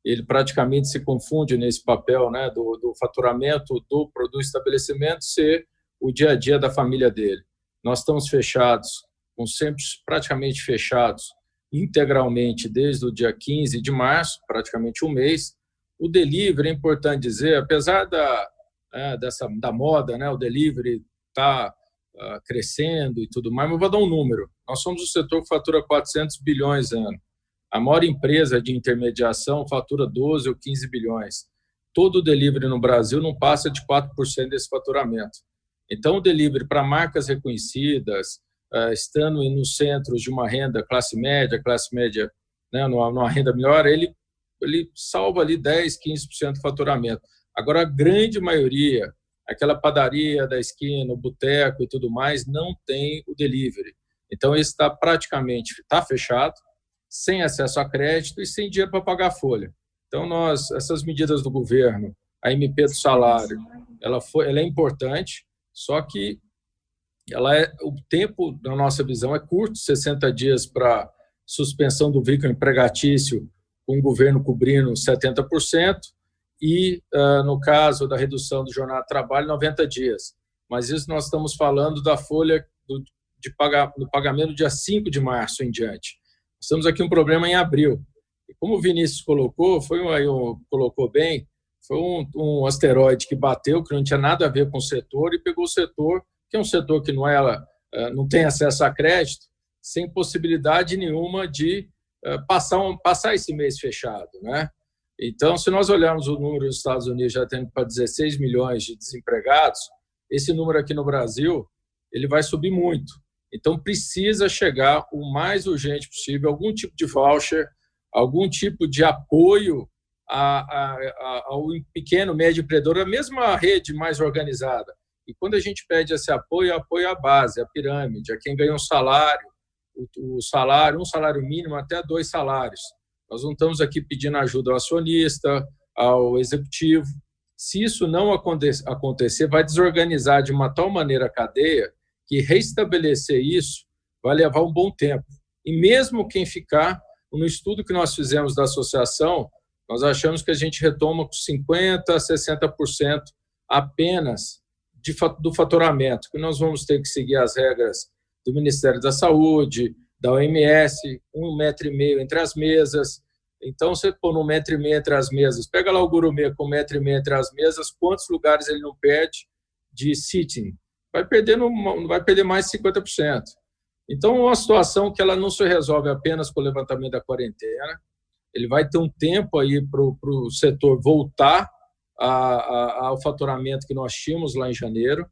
Ele praticamente se confunde nesse papel, né, do faturamento do estabelecimento ser o dia a dia da família dele. Nós estamos fechados, sempre praticamente fechados, integralmente desde o dia 15 de março, praticamente um mês. O delivery, é importante dizer, apesar da moda, né, o delivery está crescendo e tudo mais, mas eu vou dar um número. Nós somos o setor que fatura 400 bilhões ano. A maior empresa de intermediação fatura 12 ou 15 bilhões. Todo o delivery no Brasil não passa de 4% desse faturamento. Então, o delivery para marcas reconhecidas, estando nos centros de uma renda classe média, né, numa renda melhor, ele salva ali 10%, 15% do faturamento. Agora, a grande maioria, aquela padaria da esquina, o boteco e tudo mais, não tem o delivery. Então, esse está fechado, sem acesso a crédito e sem dinheiro para pagar a folha. Então, essas medidas do governo, a MP do salário, ela é importante, só que o tempo, na nossa visão, é curto, 60 dias para suspensão do vínculo empregatício, com o governo cobrindo 70%, e, no caso da redução do jornal de trabalho, 90 dias. Mas isso nós estamos falando da folha do pagamento dia 5 de março em diante. Estamos aqui um problema em abril. E como o Vinícius colocou, colocou bem, foi um asteroide que bateu, que não tinha nada a ver com o setor, e pegou o setor, que é um setor que não tem acesso a crédito, sem possibilidade nenhuma de passar esse mês fechado, né? Então, se nós olharmos o número dos Estados Unidos já tendo para 16 milhões de desempregados, esse número aqui no Brasil ele vai subir muito. Então, precisa chegar o mais urgente possível, algum tipo de voucher, algum tipo de apoio ao pequeno, médio empreendedor, a mesma rede mais organizada. E quando a gente pede esse apoio à base, à pirâmide, a quem ganha um salário, um salário mínimo até 2 salários. Nós não estamos aqui pedindo ajuda ao acionista, ao executivo. Se isso não acontecer, vai desorganizar de uma tal maneira a cadeia que restabelecer isso vai levar um bom tempo. E mesmo quem ficar, no estudo que nós fizemos da associação, nós achamos que a gente retoma com 50% a 60% apenas do faturamento, que nós vamos ter que seguir as regras do Ministério da Saúde, da OMS, 1,5 metro entre as mesas. Então, você pôr 1,5 metro entre as mesas, pega lá o gourmet com 1,5 metro entre as mesas, quantos lugares ele não perde de sitting? Vai perder mais de 50%. Então, é uma situação que ela não se resolve apenas com o levantamento da quarentena. Ele vai ter um tempo aí para o setor voltar ao faturamento que nós tínhamos lá em janeiro,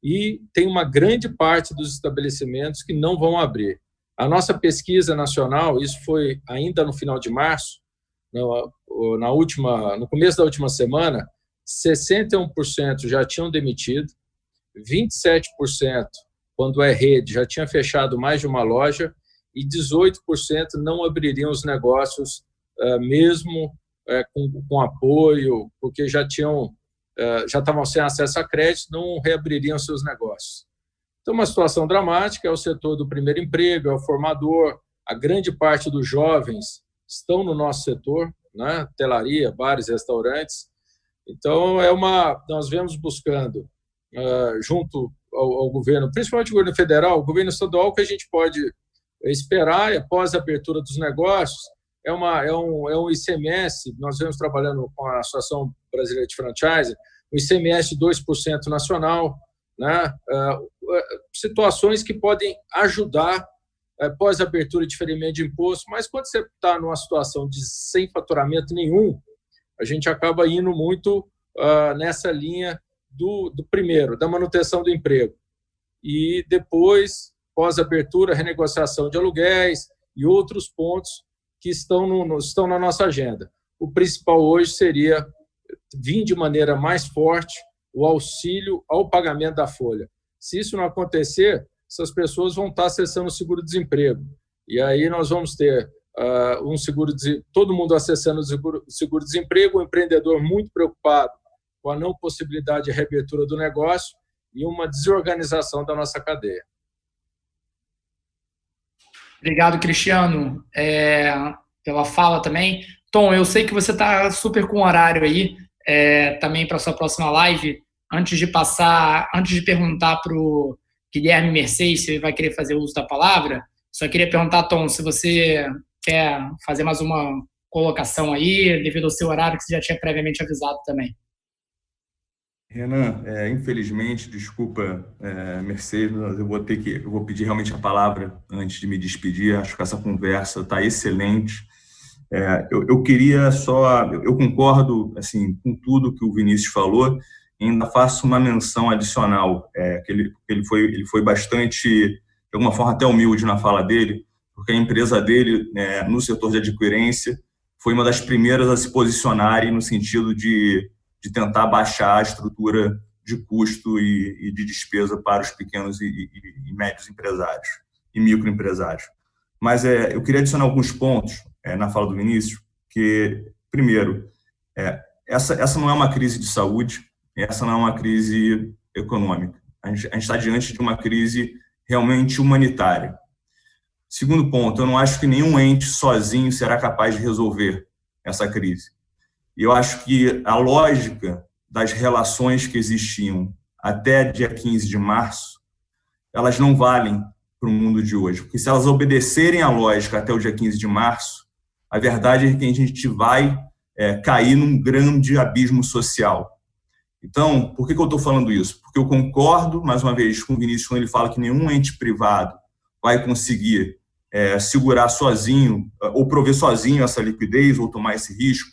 e tem uma grande parte dos estabelecimentos que não vão abrir. A nossa pesquisa nacional, isso foi ainda no final de março, no começo da última semana, 61% já tinham demitido, 27%, quando é rede, já tinha fechado mais de uma loja, e 18% não abririam os negócios, mesmo com apoio, porque já estavam sem acesso a crédito, não reabririam seus negócios. Então, uma situação dramática. É o setor do primeiro emprego, é o formador, a grande parte dos jovens estão no nosso setor, né? Hotelaria, bares, restaurantes. Então, nós vemos buscando, junto ao governo, principalmente o governo federal, o governo estadual, que a gente pode esperar após a abertura dos negócios é um ICMS. Nós vemos trabalhando com a Associação Brasileira de Franchise, um ICMS de 2% nacional, né? Situações que podem ajudar após a abertura e diferimento de imposto, mas quando você está numa situação de sem faturamento nenhum, a gente acaba indo muito nessa linha do primeiro, da manutenção do emprego. E depois, pós-abertura, renegociação de aluguéis e outros pontos que estão na nossa agenda. O principal hoje seria vir de maneira mais forte o auxílio ao pagamento da folha. Se isso não acontecer, essas pessoas vão estar acessando o seguro-desemprego. E aí nós vamos ter todo mundo acessando o seguro-desemprego, o empreendedor muito preocupado com a não possibilidade de reabertura do negócio e uma desorganização da nossa cadeia. Obrigado, Cristiano, pela fala também. Tom, eu sei que você está super com horário aí, também para a sua próxima live. Antes de perguntar para o Guilherme Mercedes se ele vai querer fazer uso da palavra, só queria perguntar, Tom, se você quer fazer mais uma colocação aí, devido ao seu horário que você já tinha previamente avisado também. Renan, infelizmente, desculpa, Mercedes, eu vou pedir realmente a palavra antes de me despedir. Acho que essa conversa está excelente. Eu queria eu concordo assim com tudo que o Vinícius falou. Ainda faço uma menção adicional, que ele foi bastante, de alguma forma até humilde na fala dele, porque a empresa dele, no setor de adquirência, foi uma das primeiras a se posicionarem no sentido de tentar baixar a estrutura de custo e de despesa para os pequenos e médios empresários e microempresários. Mas eu queria adicionar alguns pontos na fala do Vinícius, que, primeiro, essa não é uma crise de saúde, essa não é uma crise econômica. A gente está diante de uma crise realmente humanitária. Segundo ponto, eu não acho que nenhum ente sozinho será capaz de resolver essa crise. E eu acho que a lógica das relações que existiam até dia 15 de março, elas não valem para o mundo de hoje. Porque se elas obedecerem à lógica até o dia 15 de março, a verdade é que a gente vai cair num grande abismo social. Então, por que eu estou falando isso? Porque eu concordo, mais uma vez, com o Vinícius, quando ele fala que nenhum ente privado vai conseguir segurar sozinho, ou prover sozinho essa liquidez, ou tomar esse risco,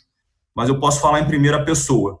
mas eu posso falar em primeira pessoa.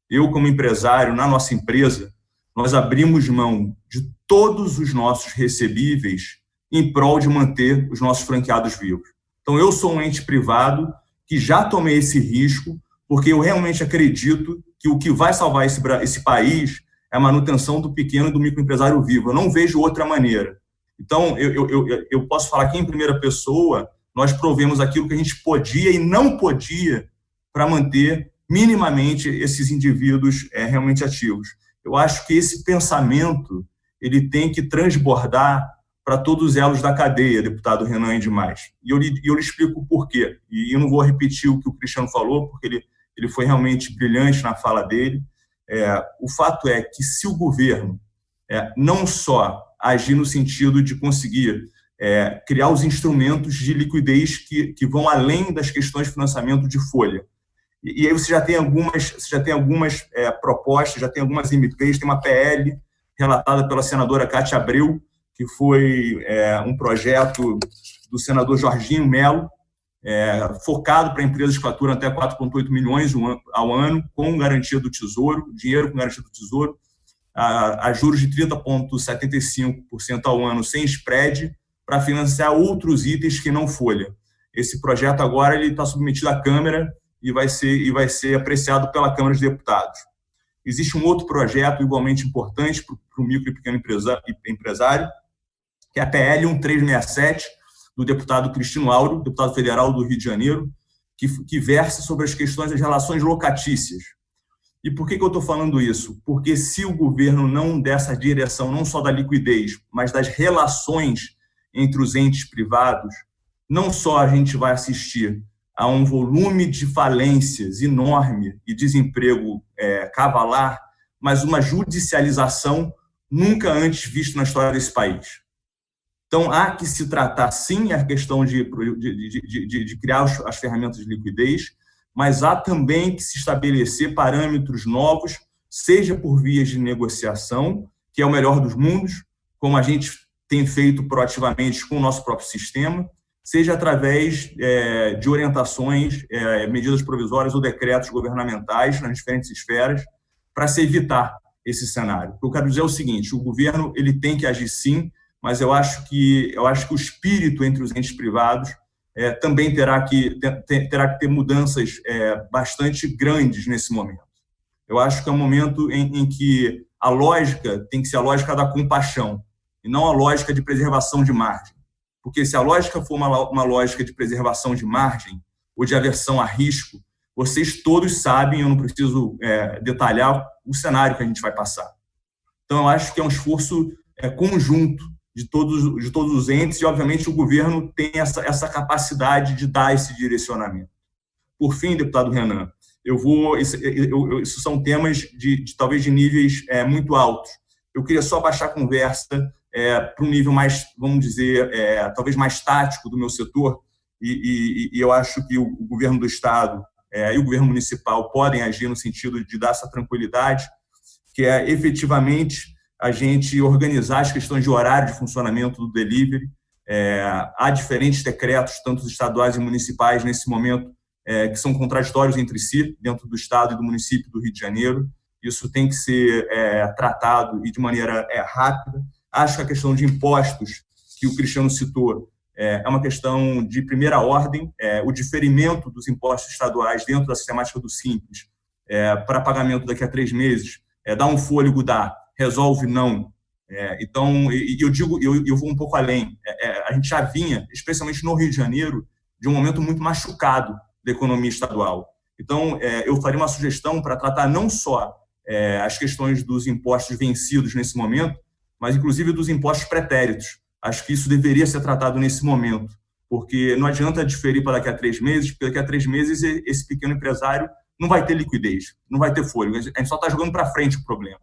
Eu, como empresário, na nossa empresa, nós abrimos mão de todos os nossos recebíveis em prol de manter os nossos franqueados vivos. Então, eu sou um ente privado que já tomei esse risco, porque eu realmente acredito que o que vai salvar esse país é a manutenção do pequeno e do microempresário vivo. Eu não vejo outra maneira. Então, eu posso falar aqui em primeira pessoa, nós provemos aquilo que a gente podia e não podia para manter minimamente esses indivíduos realmente ativos. Eu acho que esse pensamento ele tem que transbordar para todos os elos da cadeia, deputado Renan e demais. E eu lhe explico o porquê. E eu não vou repetir o que o Cristiano falou, porque ele foi realmente brilhante na fala dele. O fato é que se o governo não só agir no sentido de conseguir criar os instrumentos de liquidez que vão além das questões de financiamento de folha. E aí você já tem algumas propostas, já tem algumas MPs, tem uma PL relatada pela senadora Cátia Abreu, que foi um projeto do senador Jorginho Melo, focado para empresas que faturam até 4,8 milhões ao ano, com garantia do Tesouro, dinheiro com garantia do Tesouro, a juros de 30,75% ao ano sem spread, para financiar outros itens que não folha. Esse projeto agora está submetido à Câmara e vai ser apreciado pela Câmara de Deputados. Existe um outro projeto igualmente importante para o micro e pequeno empresário, que é a PL 1367, do deputado Cristino Auro, deputado federal do Rio de Janeiro, que versa sobre as questões das relações locatícias. E por que eu estou falando isso? Porque se o governo não der essa direção, não só da liquidez, mas das relações entre os entes privados, não só a gente vai assistir a um volume de falências enorme e desemprego cavalar, mas uma judicialização nunca antes visto na história desse país. Então, há que se tratar, sim, a questão de criar as ferramentas de liquidez, mas há também que se estabelecer parâmetros novos, seja por vias de negociação, que é o melhor dos mundos, como a gente tem feito proativamente com o nosso próprio sistema, seja através de orientações, medidas provisórias ou decretos governamentais nas diferentes esferas, para se evitar esse cenário. O que eu quero dizer é o seguinte: o governo ele tem que agir sim, mas eu acho que o espírito entre os entes privados também terá que ter mudanças bastante grandes nesse momento. Eu acho que é um momento em que a lógica tem que ser a lógica da compaixão e não a lógica de preservação de margem. Porque se a lógica for uma lógica de preservação de margem ou de aversão a risco, vocês todos sabem, eu não preciso detalhar o cenário que a gente vai passar. Então, eu acho que é um esforço conjunto de todos os entes e, obviamente, o governo tem essa capacidade de dar esse direcionamento. Por fim, deputado Renan, isso são temas talvez de níveis muito altos. Eu queria só baixar a conversa para um nível mais, vamos dizer, talvez mais tático do meu setor, e eu acho que o governo do Estado e o governo municipal podem agir no sentido de dar essa tranquilidade, que é efetivamente a gente organizar as questões de horário de funcionamento do delivery. Há diferentes decretos, tanto estaduais e municipais, nesse momento, que são contraditórios entre si, dentro do Estado e do município do Rio de Janeiro. Isso tem que ser tratado e de maneira rápida. Acho que a questão de impostos, que o Cristiano citou, é uma questão de primeira ordem. O diferimento dos impostos estaduais dentro da sistemática do Simples para pagamento daqui a 3 meses, dá um fôlego, resolve não. Então, eu vou um pouco além. A gente já vinha, especialmente no Rio de Janeiro, de um momento muito machucado da economia estadual. Então, eu faria uma sugestão para tratar não só as questões dos impostos vencidos nesse momento, mas inclusive dos impostos pretéritos. Acho que isso deveria ser tratado nesse momento, porque não adianta diferir para daqui a 3 meses, porque daqui a 3 meses esse pequeno empresário não vai ter liquidez, não vai ter fôlego. A gente só está jogando para frente o problema.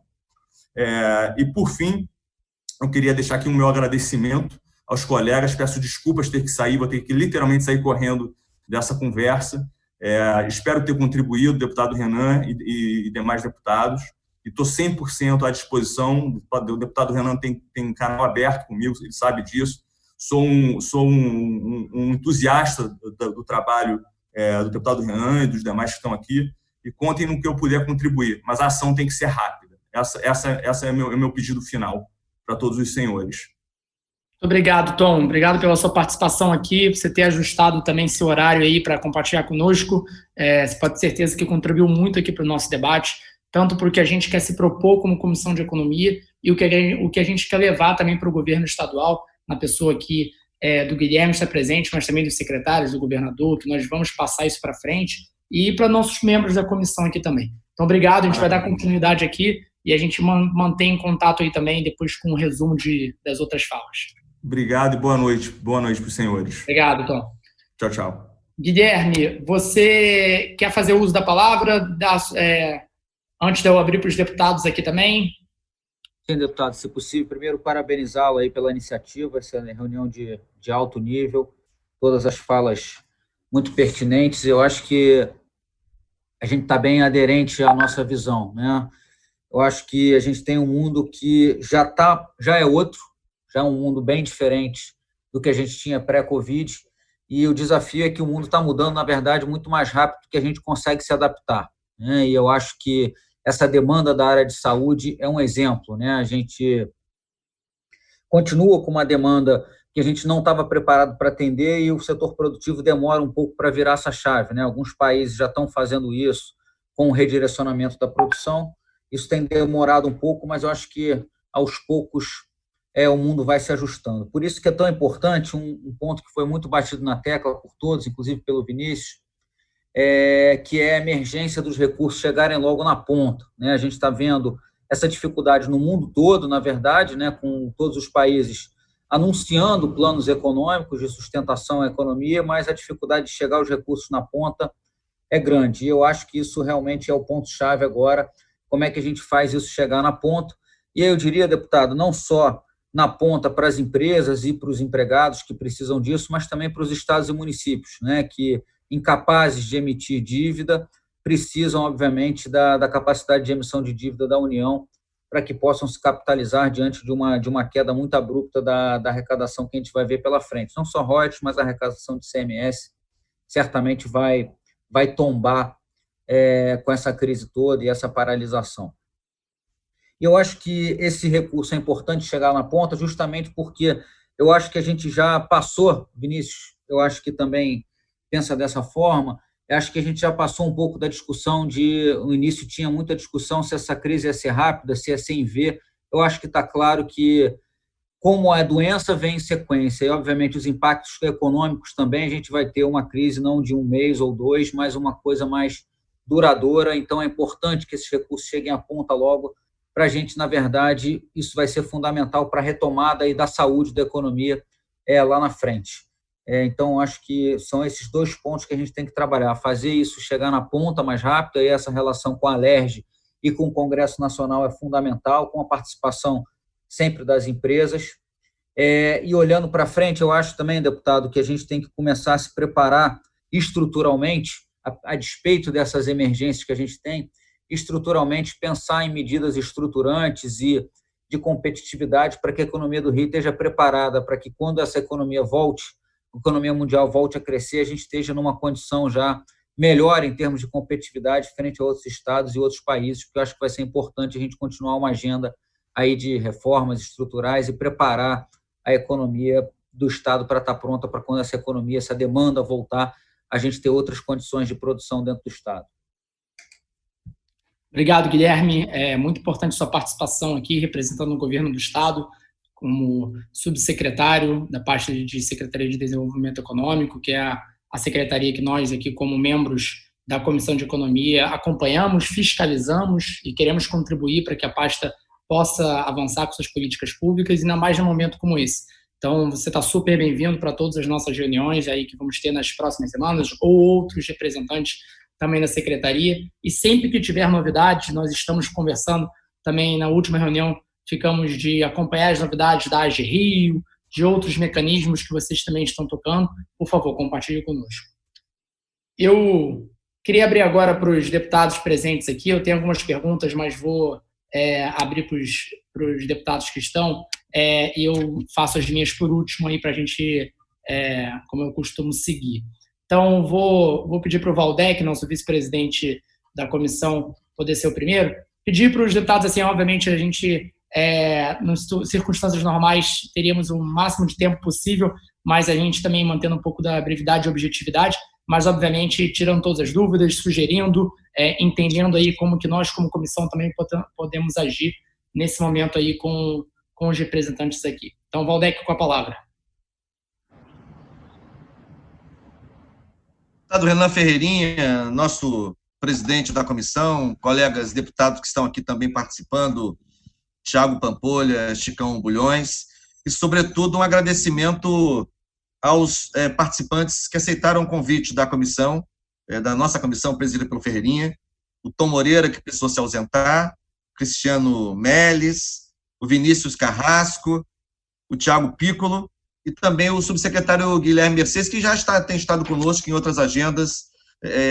E, por fim, eu queria deixar aqui o meu agradecimento aos colegas. Peço desculpas ter que sair, vou ter que literalmente sair correndo dessa conversa. Espero ter contribuído, deputado Renan e demais deputados, e estou 100% à disposição. O deputado Renan tem canal aberto comigo, ele sabe disso. Sou um entusiasta do trabalho do deputado Renan e dos demais que estão aqui, e contem no que eu puder contribuir, mas a ação tem que ser rápida. Essa é o meu pedido final para todos os senhores. Muito obrigado, Tom. Obrigado pela sua participação aqui, por você ter ajustado também seu horário aí para compartilhar conosco. Você pode ter certeza que contribuiu muito aqui para o nosso debate, tanto porque a gente quer se propor como Comissão de Economia e o que a gente quer levar também para o governo estadual, na pessoa aqui do Guilherme está presente, mas também dos secretários, do governador, que nós vamos passar isso para frente, e para nossos membros da comissão aqui também. Então, obrigado, a gente vai dar continuidade aqui e a gente mantém em contato aí também depois com o resumo das outras falas. Obrigado e boa noite para os senhores. Obrigado, Tom. Tchau, tchau. Guilherme, você quer fazer uso da palavra antes de eu abrir para os deputados aqui também? Sim, deputado, se possível, primeiro parabenizá-lo aí pela iniciativa, essa reunião de alto nível, todas as falas muito pertinentes. Eu acho que a gente está bem aderente à nossa visão, né? Eu acho que a gente tem um mundo que já é outro, já é um mundo bem diferente do que a gente tinha pré-Covid, e o desafio é que o mundo está mudando, na verdade, muito mais rápido do que a gente consegue se adaptar, né? E eu acho que essa demanda da área de saúde é um exemplo, né? A gente continua com uma demanda que a gente não estava preparado para atender e o setor produtivo demora um pouco para virar essa chave, né? Alguns países já estão fazendo isso com o redirecionamento da produção. Isso tem demorado um pouco, mas eu acho que aos poucos o mundo vai se ajustando. Por isso que é tão importante um ponto que foi muito batido na tecla por todos, inclusive pelo Vinícius, que é a emergência dos recursos chegarem logo na ponta, né? A gente está vendo essa dificuldade no mundo todo, na verdade, né, com todos os países anunciando planos econômicos de sustentação à economia, mas a dificuldade de chegar os recursos na ponta é grande. E eu acho que isso realmente é o ponto-chave agora. Como é que a gente faz isso chegar na ponta? E aí eu diria, deputado, não só na ponta para as empresas e para os empregados que precisam disso, mas também para os estados e municípios, né, que, incapazes de emitir dívida, precisam, obviamente, da capacidade de emissão de dívida da União para que possam se capitalizar diante de uma queda muito abrupta da arrecadação que a gente vai ver pela frente. Não só royalties, mas a arrecadação de CMS certamente vai tombar com essa crise toda e essa paralisação. E eu acho que esse recurso é importante chegar na ponta, justamente porque eu acho que a gente já passou, Vinícius, eu acho que também pensa dessa forma, eu acho que a gente já passou um pouco da discussão no início tinha muita discussão se essa crise ia ser rápida, se ia ser em V. Eu acho que está claro que, como a doença vem em sequência, e obviamente os impactos econômicos também, a gente vai ter uma crise não de um mês ou dois, mas uma coisa mais duradoura, então é importante que esses recursos cheguem à ponta logo, para a gente, na verdade, isso vai ser fundamental para a retomada aí da saúde da economia lá na frente. Então, acho que são esses dois pontos que a gente tem que trabalhar, fazer isso chegar na ponta mais rápido, e essa relação com a Alerj e com o Congresso Nacional é fundamental, com a participação sempre das empresas. E olhando para frente, eu acho também, deputado, que a gente tem que começar a se preparar estruturalmente, a despeito dessas emergências que a gente tem, estruturalmente pensar em medidas estruturantes e de competitividade para que a economia do Rio esteja preparada para que, quando essa economia volte, a economia mundial volte a crescer, a gente esteja numa condição já melhor em termos de competitividade frente a outros estados e outros países, porque eu acho que vai ser importante a gente continuar uma agenda aí de reformas estruturais e preparar a economia do estado para estar pronta para, quando essa economia, essa demanda voltar, a gente ter outras condições de produção dentro do estado. Obrigado, Guilherme. É muito importante sua participação aqui, representando o governo do Estado, como subsecretário da parte de Secretaria de Desenvolvimento Econômico, que é a secretaria que nós aqui, como membros da Comissão de Economia, acompanhamos, fiscalizamos e queremos contribuir para que a pasta possa avançar com suas políticas públicas, ainda mais num momento como esse. Então, você está super bem-vindo para todas as nossas reuniões aí que vamos ter nas próximas semanas, ou outros representantes também da secretaria, e sempre que tiver novidades, nós estamos conversando também na última reunião, ficamos de acompanhar as novidades da AGE Rio, de outros mecanismos que vocês também estão tocando. Por favor, compartilhe conosco. Eu queria abrir agora para os deputados presentes aqui, eu tenho algumas perguntas, mas vou abrir para os deputados que estão, e eu faço as minhas por último aí para a gente, como eu costumo seguir. Então, vou pedir para o Valdec, nosso vice-presidente da comissão, poder ser o primeiro. Pedir para os deputados, assim, obviamente, a gente, nas circunstâncias normais, teríamos o máximo de tempo possível, mas a gente também mantendo um pouco da brevidade e objetividade, mas, obviamente, tirando todas as dúvidas, sugerindo, entendendo aí como que nós, como comissão, também podemos agir nesse momento aí com os representantes aqui. Então, Valdec, com a palavra. Deputado Renan Ferreirinha, nosso presidente da comissão, colegas deputados que estão aqui também participando, Tiago Pampolha, Chicão Bulhões, e, sobretudo, um agradecimento aos participantes que aceitaram o convite da comissão, da nossa comissão presidida pelo Ferreirinha, o Tom Moreira, que precisou se ausentar, Cristiano Melles, o Vinícius Carrasco, o Tiago Piccolo, e também o subsecretário Guilherme Mercedes, que já tem estado conosco em outras agendas,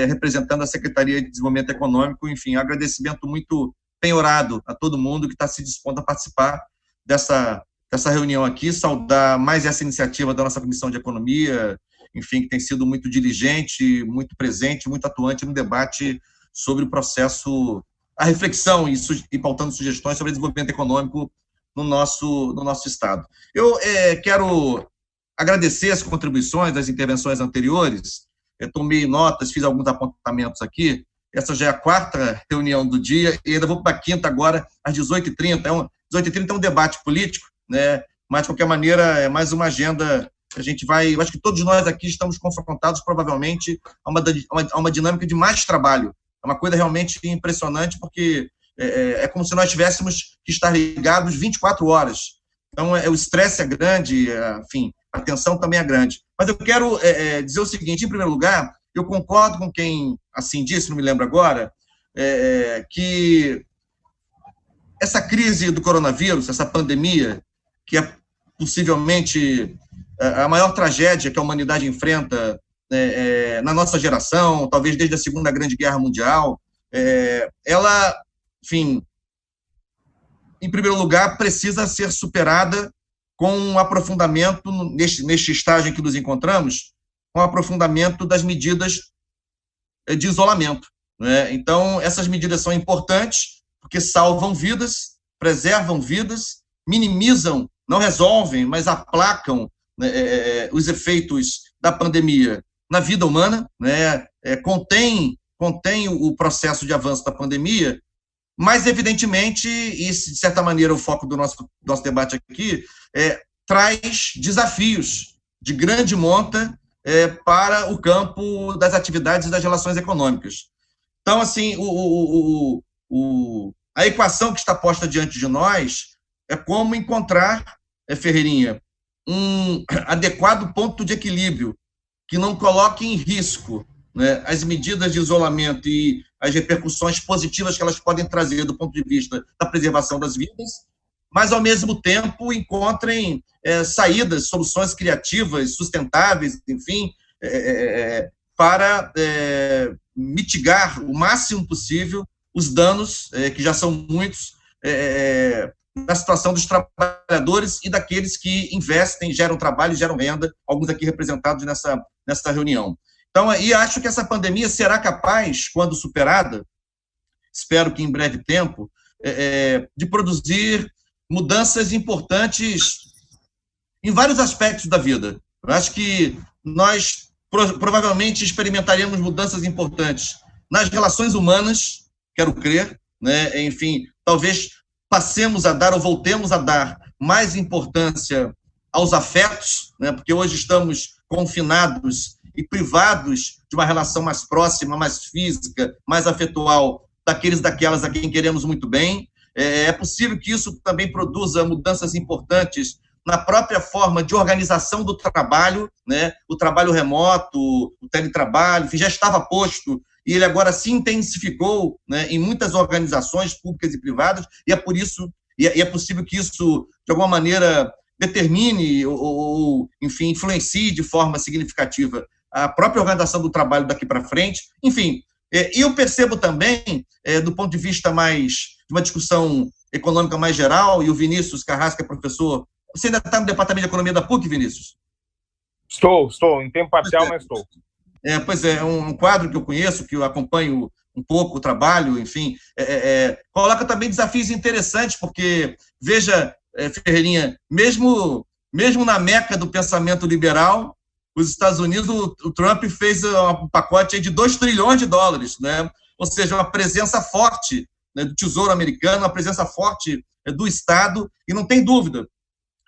representando a Secretaria de Desenvolvimento Econômico. Enfim, agradecimento muito penhorado a todo mundo que está se dispondo a participar dessa reunião aqui, saudar mais essa iniciativa da nossa Comissão de Economia, enfim, que tem sido muito diligente, muito presente, muito atuante no debate sobre o processo, a reflexão e pautando sugestões sobre desenvolvimento econômico no nosso Estado. Eu quero agradecer as contribuições das intervenções anteriores, tomei notas, fiz alguns apontamentos aqui, essa já é a 4ª reunião do dia, e ainda vou para a 5ª agora, às 18h30, 18h30 é um debate político, né? Mas, de qualquer maneira, é mais uma agenda que a gente vai... Eu acho que todos nós aqui estamos confrontados, provavelmente, a uma dinâmica de mais trabalho. É uma coisa realmente impressionante, porque é como se nós tivéssemos que estar ligados 24 horas. Então, o estresse é grande, enfim, a tensão também é grande. Mas eu quero dizer o seguinte: em primeiro lugar, eu concordo com quem assim disse, não me lembro agora, que essa crise do coronavírus, essa pandemia, que é possivelmente a maior tragédia que a humanidade enfrenta na nossa geração, talvez desde a Segunda Grande Guerra Mundial, ela, enfim, em primeiro lugar, precisa ser superada com um aprofundamento, neste estágio em que nos encontramos, com um aprofundamento das medidas de isolamento, né? Então, essas medidas são importantes porque salvam vidas, preservam vidas, minimizam, não resolvem, mas aplacam, né, os efeitos da pandemia na vida humana, né? Contém o processo de avanço da pandemia, mas, evidentemente, e de certa maneira o foco do nosso debate aqui, traz desafios de grande monta para o campo das atividades e das relações econômicas. Então, assim, a equação que está posta diante de nós é como encontrar, Ferreirinha, um adequado ponto de equilíbrio que não coloque em risco, né, as medidas de isolamento e as repercussões positivas que elas podem trazer do ponto de vista da preservação das vidas, mas, ao mesmo tempo, encontrem saídas, soluções criativas, sustentáveis, enfim, para mitigar o máximo possível os danos, que já são muitos, na situação dos trabalhadores e daqueles que investem, geram trabalho, geram renda, alguns aqui representados nessa reunião. Então, aí acho que essa pandemia será capaz, quando superada, espero que em breve tempo, de produzir mudanças importantes em vários aspectos da vida. Eu acho que nós provavelmente experimentaremos mudanças importantes nas relações humanas, quero crer, né? Enfim, talvez passemos a dar ou voltemos a dar mais importância aos afetos, né? Porque hoje estamos confinados e privados de uma relação mais próxima, mais física, mais afetual daqueles e daquelas a quem queremos muito bem. É possível que isso também produza mudanças importantes na própria forma de organização do trabalho, né? O trabalho remoto, o teletrabalho, enfim, já estava posto e ele agora se intensificou, né, em muitas organizações públicas e privadas, e é por isso, e é possível que isso, de alguma maneira, determine ou enfim, influencie de forma significativa a própria organização do trabalho daqui para frente. Enfim, e eu percebo também, do ponto de vista mais de uma discussão econômica mais geral, e o Vinícius Carrasco é professor. Você ainda está no Departamento de Economia da PUC, Vinícius? Estou, em tempo parcial, mas estou. Pois é, um quadro que eu conheço, que eu acompanho um pouco o trabalho, enfim, coloca também desafios interessantes, porque, veja, Ferreirinha, mesmo na meca do pensamento liberal, os Estados Unidos, o Trump fez um pacote aí de $2 trilhões, né? Ou seja, uma presença forte, né, do Tesouro americano, uma presença forte do Estado, e não tem dúvida,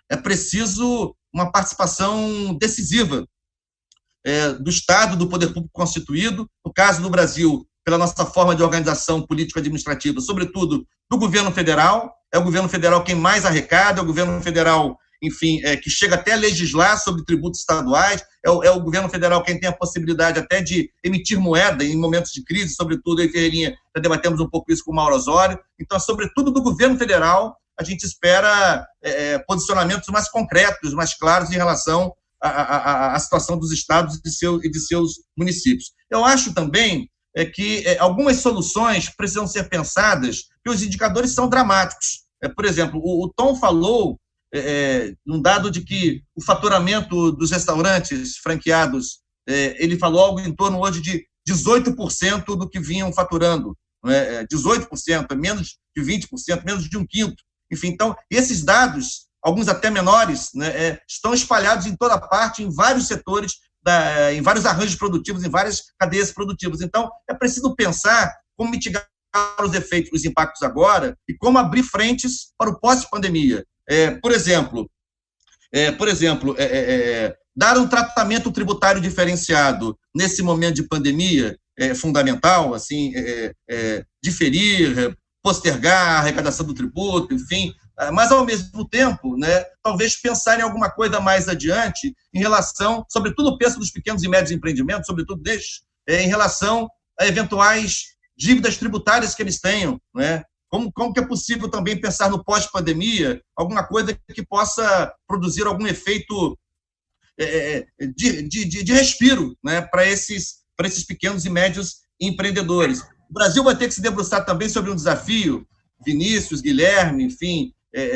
é preciso uma participação decisiva do Estado, do poder público constituído, no caso do Brasil, pela nossa forma de organização político-administrativa, sobretudo do governo federal. É o governo federal quem mais arrecada, é o governo federal, enfim, que chega até a legislar sobre tributos estaduais, é o governo federal quem tem a possibilidade até de emitir moeda em momentos de crise, sobretudo, aí, Ferreirinha, já debatemos um pouco isso com o Mauro Osório. Então, sobretudo do governo federal, a gente espera posicionamentos mais concretos, mais claros em relação à situação dos estados e de seus municípios. Eu acho também que algumas soluções precisam ser pensadas, porque os indicadores são dramáticos. Por exemplo, o Tom falou um dado de que o faturamento dos restaurantes franqueados, ele falou algo em torno hoje de 18% do que vinham faturando, 18%, menos de 20%, menos de um quinto. Enfim, então, esses dados, alguns até menores, né, estão espalhados em toda parte, em vários setores, em vários arranjos produtivos, em várias cadeias produtivas. Então, é preciso pensar como mitigar os efeitos, os impactos agora e como abrir frentes para o pós-pandemia. Por exemplo, dar um tratamento tributário diferenciado nesse momento de pandemia é fundamental, assim, diferir, postergar a arrecadação do tributo, enfim, mas, ao mesmo tempo, né, talvez pensar em alguma coisa mais adiante em relação, sobretudo o peso dos pequenos e médios empreendimentos, sobretudo destes, em relação a eventuais dívidas tributárias que eles tenham, né? Como que é possível também pensar no pós-pandemia, alguma coisa que possa produzir algum efeito de respiro, né, para esses pequenos e médios empreendedores. O Brasil vai ter que se debruçar também sobre um desafio, Vinícius, Guilherme, enfim,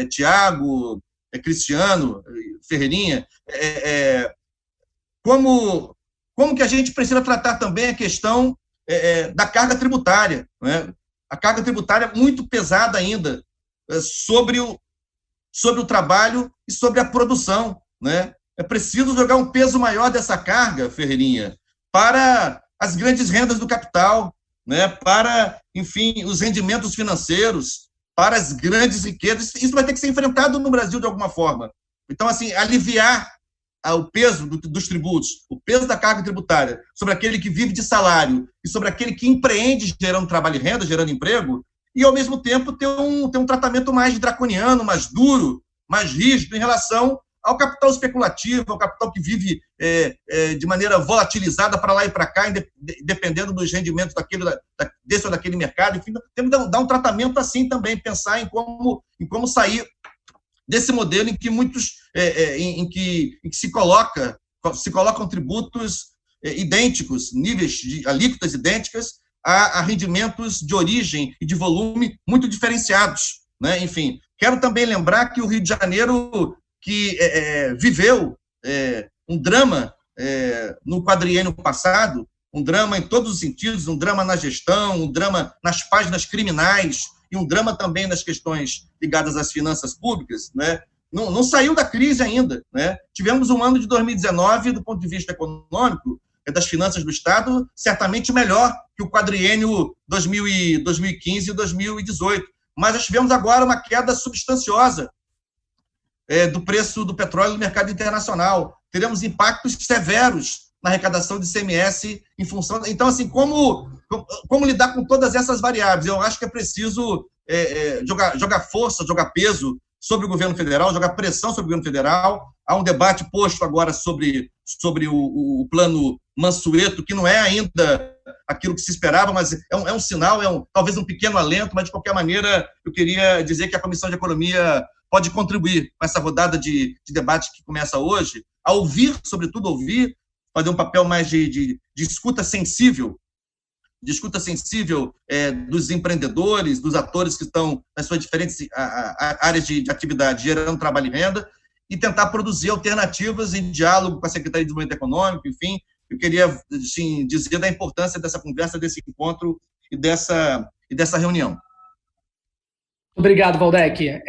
Tiago, Cristiano, Ferreirinha, como que a gente precisa tratar também a questão da carga tributária, né? A carga tributária é muito pesada ainda sobre o trabalho e sobre a produção, né? É preciso jogar um peso maior dessa carga, Ferreirinha, para as grandes rendas do capital, né? Para, enfim, os rendimentos financeiros, para as grandes riquezas. Isso vai ter que ser enfrentado no Brasil de alguma forma. Então, assim, aliviar o peso dos tributos, o peso da carga tributária sobre aquele que vive de salário e sobre aquele que empreende gerando trabalho e renda, gerando emprego, e, ao mesmo tempo, ter um tratamento mais draconiano, mais duro, mais rígido em relação ao capital especulativo, ao capital que vive de maneira volatilizada para lá e para cá, dependendo dos rendimentos desse ou daquele mercado. Enfim, temos que dar um tratamento assim também, pensar em como sair desse modelo em que em que se colocam tributos idênticos, níveis de alíquotas idênticas a rendimentos de origem e de volume muito diferenciados, né? Enfim, quero também lembrar que o Rio de Janeiro, que viveu um drama no quadriênio passado, um drama em todos os sentidos, um drama na gestão, um drama nas páginas criminais e um drama também nas questões ligadas às finanças públicas, né? Não saiu da crise ainda, né? Tivemos um ano de 2019, do ponto de vista econômico, das finanças do Estado, certamente melhor que o quadriênio 2015 e 2018. Mas nós tivemos agora uma queda substanciosa do preço do petróleo no mercado internacional. Teremos impactos severos na arrecadação de ICMS em função... Então, assim, como lidar com todas essas variáveis? Eu acho que é preciso jogar força, jogar peso sobre o governo federal, jogar pressão sobre o governo federal. Há um debate posto agora sobre o plano Mansueto, que não é ainda aquilo que se esperava, mas é um sinal, talvez um pequeno alento, mas, de qualquer maneira, eu queria dizer que a Comissão de Economia pode contribuir com essa rodada de debate que começa hoje, a ouvir, sobretudo ouvir, fazer um papel mais de escuta sensível, dos empreendedores, dos atores que estão nas suas diferentes áreas de atividade, gerando trabalho e renda, e tentar produzir alternativas em diálogo com a Secretaria de Desenvolvimento Econômico, enfim. Eu queria, assim, dizer da importância dessa conversa, desse encontro e dessa reunião. Obrigado, Valdec.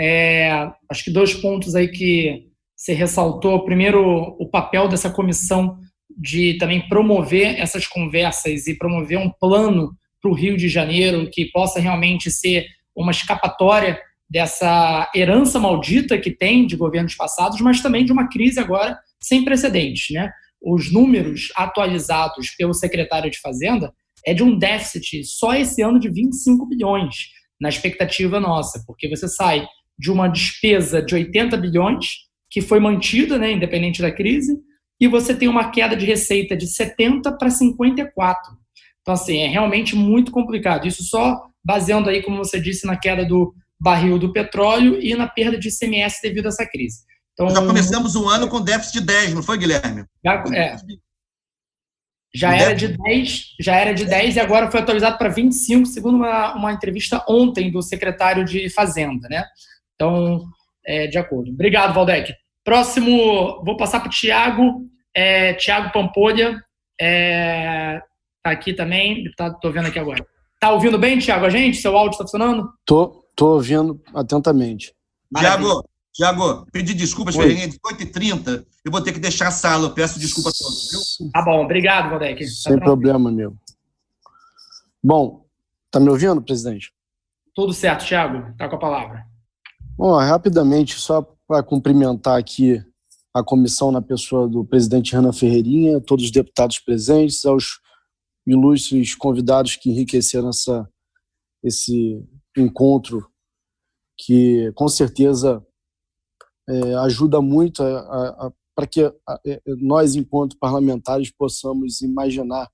Acho que 2 pontos aí que você ressaltou. Primeiro, o papel dessa comissão de também promover essas conversas e promover um plano para o Rio de Janeiro que possa realmente ser uma escapatória dessa herança maldita que tem de governos passados, mas também de uma crise agora sem precedentes, né? Os números atualizados pelo secretário de Fazenda é de um déficit só esse ano de 25 bilhões, na expectativa nossa, porque você sai de uma despesa de 80 bilhões, que foi mantida, né, independente da crise, e você tem uma queda de receita de 70 para 54. Então, assim, é realmente muito complicado. Isso só baseando aí, como você disse, na queda do barril do petróleo e na perda de ICMS devido a essa crise. Então, já começamos o ano com déficit de 10, não foi, Guilherme? Já era de 10 e agora foi atualizado para 25, segundo uma entrevista ontem do secretário de Fazenda, né? Então, de acordo. Obrigado, Valdec. Próximo, vou passar para o Tiago. Tiago Pampolha. Está aqui também. Estou vendo aqui agora. Está ouvindo bem, Tiago, a gente? Seu áudio está funcionando? Estou ouvindo atentamente. Tiago, pedi desculpas, Ferreirinha, de 8h30, eu vou ter que deixar a sala, eu peço desculpa a todos, viu? Tá bom, obrigado, Valdec. Sem problema, meu. Bom, tá me ouvindo, presidente? Tudo certo, Tiago, tá com a palavra. Bom, rapidamente, só para cumprimentar aqui a comissão na pessoa do presidente Renan Ferreirinha, todos os deputados presentes, aos ilustres convidados que enriqueceram esse encontro, que com certeza ajuda muito para que nós, enquanto parlamentares, possamos imaginar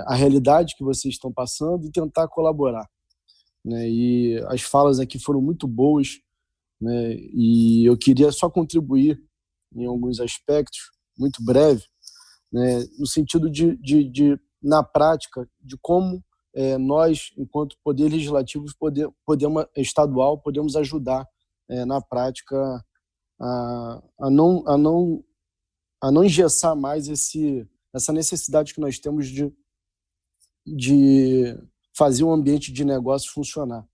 a realidade que vocês estão passando e tentar colaborar. né? E as falas aqui foram muito boas, né? E eu queria só contribuir em alguns aspectos, muito breve, né? No sentido na prática, de como nós, enquanto poder legislativo estadual, podemos ajudar na prática a não engessar mais essa necessidade que nós temos de fazer o ambiente de negócio funcionar,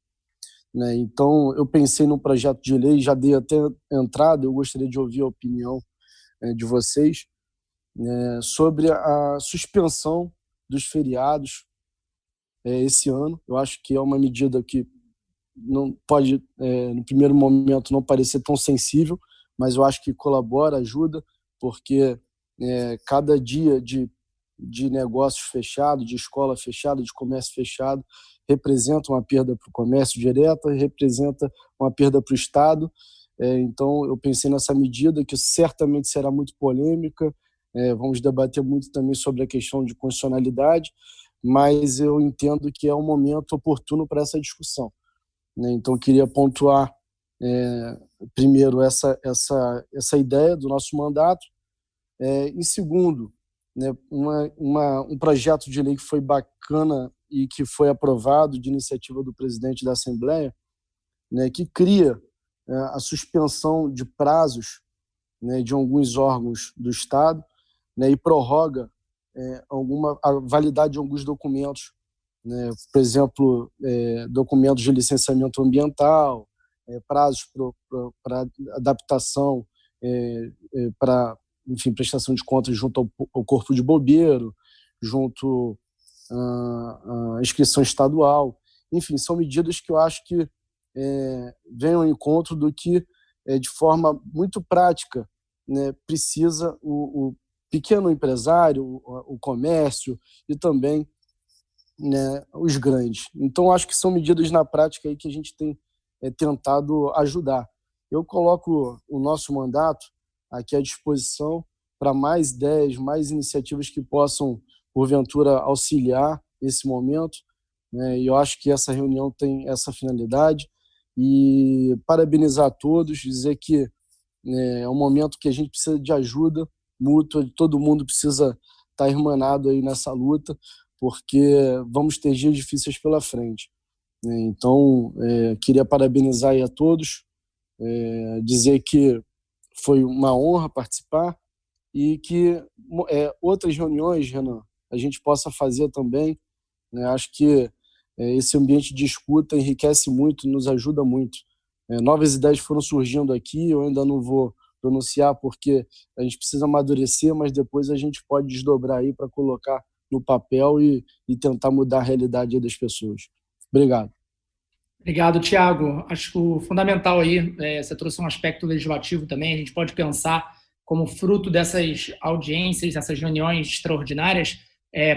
né? Então, eu pensei num projeto de lei, já dei até entrada, eu gostaria de ouvir a opinião de vocês, sobre a suspensão dos feriados esse ano. Eu acho que é uma medida que não pode, no primeiro momento, não parecer tão sensível, mas eu acho que colabora, ajuda, porque cada dia de negócios fechados, de escola fechada, de comércio fechado, representa uma perda para o comércio direto, representa uma perda para o Estado. Então, eu pensei nessa medida, que certamente será muito polêmica, vamos debater muito também sobre a questão de constitucionalidade, mas eu entendo que é um momento oportuno para essa discussão, né? Então, eu queria pontuar, primeiro, essa ideia do nosso mandato. Em segundo, né, um projeto de lei que foi bacana e que foi aprovado de iniciativa do presidente da Assembleia, né, que cria a suspensão de prazos, né, de alguns órgãos do Estado, né, e prorroga a validade de alguns documentos, né, por exemplo, documentos de licenciamento ambiental, prazos para adaptação, para, enfim, prestação de contas junto ao Corpo de Bombeiro, junto à inscrição estadual. Enfim, são medidas que eu acho que vêm ao encontro do que, de forma muito prática, né, precisa o pequeno empresário, o comércio e também, né, os grandes. Então, acho que são medidas na prática aí que a gente tem tentado ajudar. Eu coloco o nosso mandato aqui à disposição para mais ideias, mais iniciativas que possam, porventura, auxiliar nesse momento, né? E eu acho que essa reunião tem essa finalidade. E parabenizar a todos, dizer que é um momento que a gente precisa de ajuda mútua, todo mundo precisa estar irmanado aí nessa luta, porque vamos ter dias difíceis pela frente, né? Então, queria parabenizar aí a todos, dizer que foi uma honra participar e que outras reuniões, Renan, a gente possa fazer também, né? Acho que esse ambiente de escuta enriquece muito, nos ajuda muito. Novas ideias foram surgindo aqui, eu ainda não vou pronunciar porque a gente precisa amadurecer, mas depois a gente pode desdobrar aí para colocar no papel e tentar mudar a realidade das pessoas. Obrigado. Obrigado, Tiago. Acho que o fundamental aí, você trouxe um aspecto legislativo também, a gente pode pensar como fruto dessas audiências, dessas reuniões extraordinárias,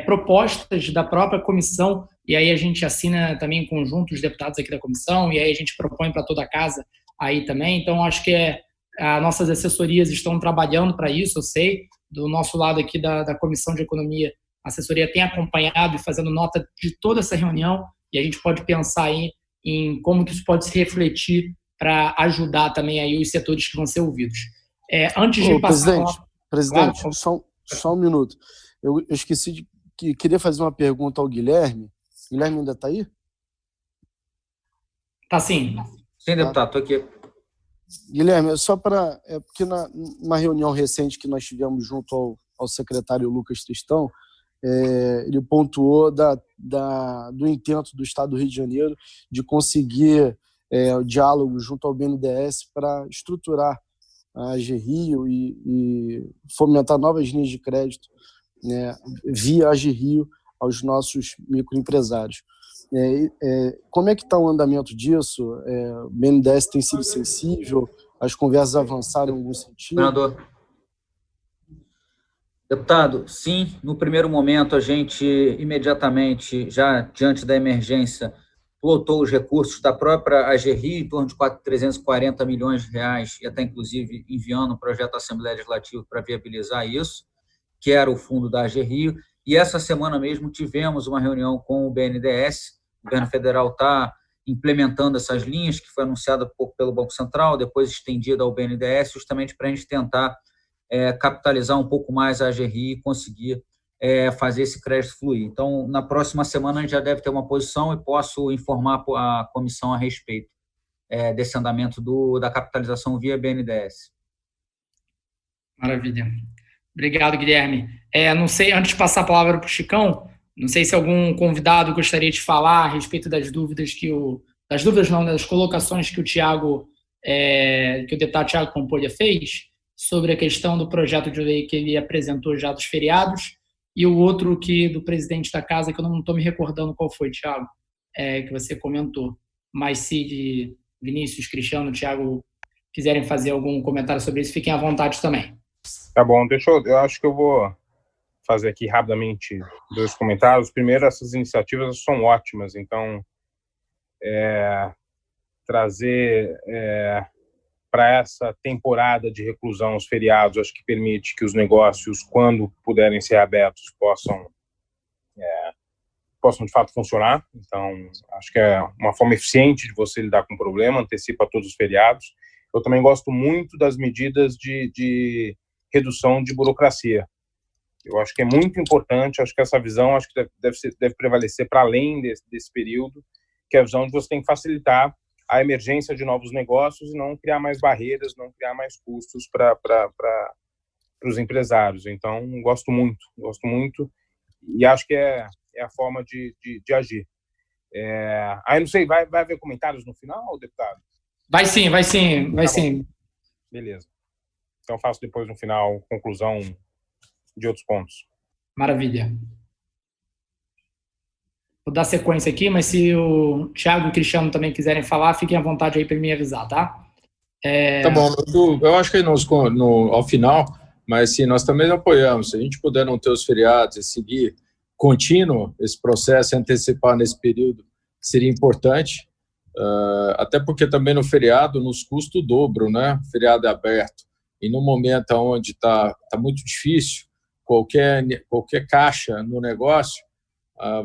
propostas da própria comissão, e aí a gente assina também em conjunto os deputados aqui da comissão, e aí a gente propõe para toda a casa aí também. Então, acho que as nossas assessorias estão trabalhando para isso, eu sei. Do nosso lado aqui da Comissão de Economia, a assessoria tem acompanhado e fazendo nota de toda essa reunião, e a gente pode pensar aí em como que isso pode se refletir para ajudar também aí os setores que vão ser ouvidos. Antes de passar... Presidente, claro, só um minuto. Eu esqueci que queria fazer uma pergunta ao Guilherme. Guilherme ainda está aí? Tá sim. Sim, deputado, estou aqui. Guilherme, só para... porque numa reunião recente que nós tivemos junto ao secretário Lucas Tristão, ele pontuou do intento do Estado do Rio de Janeiro de conseguir o diálogo junto ao BNDES para estruturar a AGRIO e fomentar novas linhas de crédito, né, via AGRIO aos nossos microempresários. Como é que está o andamento disso? O BNDES tem sido sensível? As conversas avançaram em algum sentido? Senador. Deputado, sim, no primeiro momento a gente imediatamente, já diante da emergência, lotou os recursos da própria AGRIO, em torno de 340 milhões de reais, e até inclusive enviando um projeto à Assembleia Legislativa para viabilizar isso, que era o fundo da AGRIO, e essa semana mesmo tivemos uma reunião com o BNDES, o governo federal está implementando essas linhas, que foi anunciada pelo Banco Central, depois estendida ao BNDES, justamente para a gente tentar capitalizar um pouco mais a AGRI e conseguir fazer esse crédito fluir. Então, na próxima semana, a gente já deve ter uma posição e posso informar a comissão a respeito desse andamento da capitalização via BNDES. Maravilha. Obrigado, Guilherme. Não sei, antes de passar a palavra para o Chicão, não sei se algum convidado gostaria de falar a respeito das dúvidas das colocações que o deputado Thiago Pampolha fez sobre a questão do projeto de lei que ele apresentou já dos feriados, e o outro do presidente da casa, que eu não estou me recordando qual foi, Thiago, que você comentou. Mas se Vinícius, Cristiano, Thiago quiserem fazer algum comentário sobre isso, fiquem à vontade também. Tá bom, eu acho que eu vou fazer aqui rapidamente 2 comentários. Primeiro, essas iniciativas são ótimas, então trazer para essa temporada de reclusão os feriados, acho que permite que os negócios, quando puderem ser abertos, possam de fato funcionar. Então, acho que é uma forma eficiente de você lidar com o problema, antecipa todos os feriados. Eu também gosto muito das medidas de redução de burocracia. Eu acho que é muito importante, acho que essa visão deve prevalecer para além desse período, que é a visão de você tem que facilitar a emergência de novos negócios e não criar mais barreiras, não criar mais custos para os empresários. Então, gosto muito, e acho que é a forma de agir. Aí, não sei, vai haver comentários no final, deputado? Vai sim. Beleza. Então, faço depois, no final, conclusão de outros pontos. Maravilha. Vou dar sequência aqui, mas se o Thiago e o Cristiano também quiserem falar, fiquem à vontade aí para me avisar, tá? Tá bom. Eu acho que ao final, mas sim, nós também apoiamos. Se a gente puder não ter os feriados e seguir contínuo esse processo, antecipar nesse período, seria importante. Até porque também no feriado nos custa o dobro, né? O feriado é aberto. E no momento onde está muito difícil, qualquer caixa no negócio,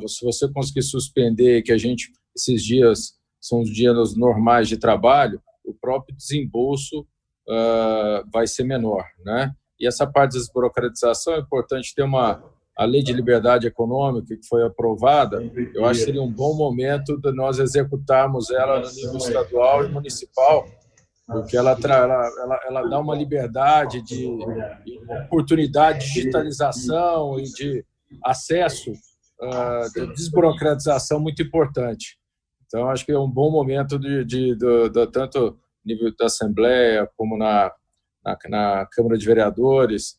se você conseguir suspender, que esses dias são os dias normais de trabalho, o próprio desembolso vai ser menor, né? E essa parte da desburocratização é importante ter a lei de liberdade econômica que foi aprovada. Eu acho que seria um bom momento de nós executarmos ela no nível estadual e municipal, porque ela dá uma liberdade de oportunidade de digitalização e de acesso, de desburocratização muito importante. Então, acho que é um bom momento tanto no nível da Assembleia como na Câmara de Vereadores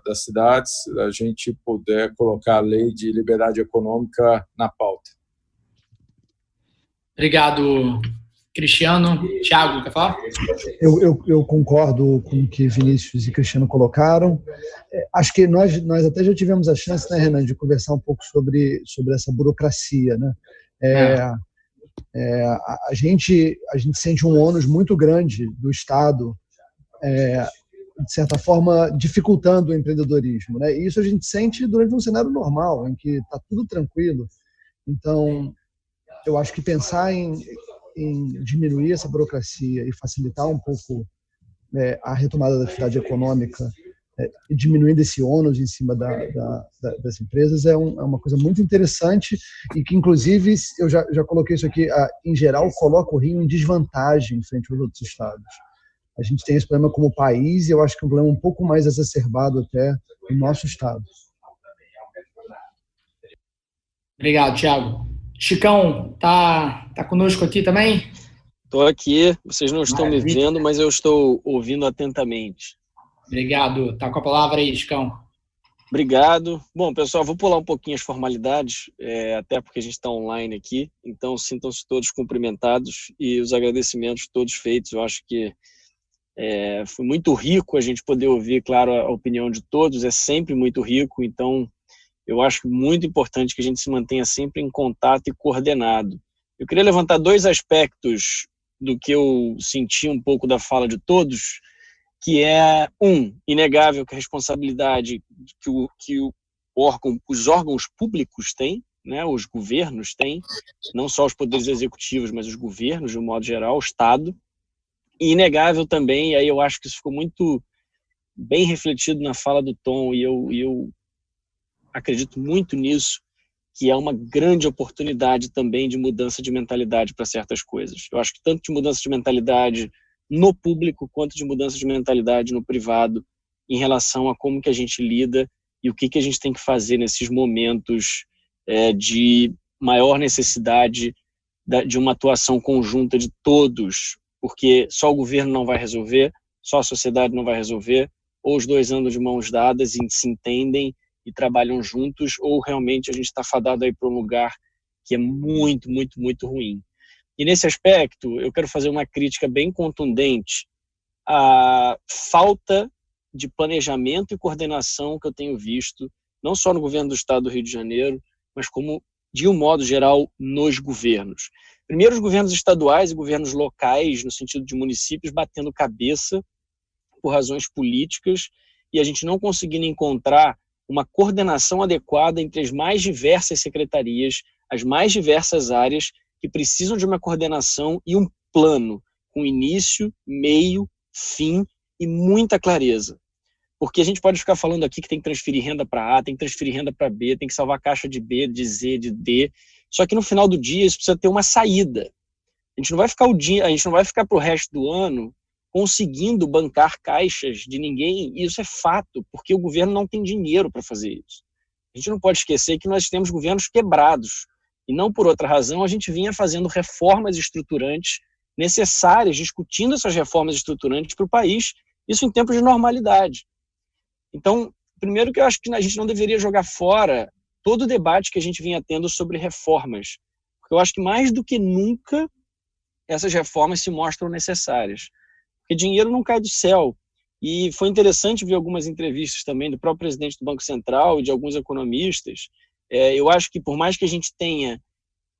das cidades, a gente puder colocar a lei de liberdade econômica na pauta. Obrigado, Cristiano. Thiago, quer falar? Eu concordo com o que Vinícius e Cristiano colocaram. Acho que nós até já tivemos a chance, né, Renan, de conversar um pouco sobre essa burocracia, né? A gente sente um ônus muito grande do Estado, de certa forma, dificultando o empreendedorismo, né? E isso a gente sente durante um cenário normal, em que está tudo tranquilo. Então, eu acho que pensar em diminuir essa burocracia e facilitar um pouco a retomada da atividade econômica, e diminuindo esse ônus em cima das empresas é uma coisa muito interessante e que, inclusive, eu já coloquei isso aqui, em geral, coloca o Rio em desvantagem frente aos outros estados. A gente tem esse problema como país e eu acho que é um problema um pouco mais exacerbado até no nosso estado. Obrigado, Thiago. Chicão, tá conosco aqui também? Estou aqui, vocês não estão me vendo, mas eu estou ouvindo atentamente. Obrigado. Tá com a palavra aí, Chicão. Obrigado. Bom, pessoal, vou pular um pouquinho as formalidades, até porque a gente está online aqui, então sintam-se todos cumprimentados e os agradecimentos todos feitos. Eu acho que foi muito rico a gente poder ouvir, claro, a opinião de todos, é sempre muito rico, então eu acho muito importante que a gente se mantenha sempre em contato e coordenado. Eu queria levantar 2 aspectos do que eu senti um pouco da fala de todos, que é, inegável que a responsabilidade que os órgãos públicos têm, né? Os governos têm, não só os poderes executivos, mas os governos, de um modo geral, o Estado. E inegável também, e aí eu acho que isso ficou muito bem refletido na fala do Tom, e eu acredito muito nisso, que é uma grande oportunidade também de mudança de mentalidade para certas coisas. Eu acho que tanto de mudança de mentalidade no público, quanto de mudança de mentalidade no privado, em relação a como que a gente lida e o que a gente tem que fazer nesses momentos de maior necessidade de uma atuação conjunta de todos, porque só o governo não vai resolver, só a sociedade não vai resolver, ou os dois andam de mãos dadas e se entendem e trabalham juntos, ou realmente a gente está fadado aí para um lugar que é muito, muito, muito ruim. E nesse aspecto, eu quero fazer uma crítica bem contundente à falta de planejamento e coordenação que eu tenho visto, não só no governo do Estado do Rio de Janeiro, mas como, de um modo geral, nos governos. Primeiro, os governos estaduais e governos locais, no sentido de municípios, batendo cabeça por razões políticas, e a gente não conseguindo encontrar uma coordenação adequada entre as mais diversas secretarias, as mais diversas áreas, que precisam de uma coordenação e um plano, com início, meio, fim e muita clareza. Porque a gente pode ficar falando aqui que tem que transferir renda para A, tem que transferir renda para B, tem que salvar a caixa de B, de Z, de D, só que no final do dia isso precisa ter uma saída. A gente não vai ficar para o resto do ano conseguindo bancar caixas de ninguém, e isso é fato, porque o governo não tem dinheiro para fazer isso. A gente não pode esquecer que nós temos governos quebrados, e não por outra razão a gente vinha fazendo reformas estruturantes necessárias, discutindo essas reformas estruturantes para o país, isso em tempos de normalidade. Então, primeiro que eu acho que a gente não deveria jogar fora todo o debate que a gente vinha tendo sobre reformas, porque eu acho que mais do que nunca essas reformas se mostram necessárias. Porque dinheiro não cai do céu. E foi interessante ver algumas entrevistas também do próprio presidente do Banco Central e de alguns economistas. Eu acho que por mais que a gente tenha,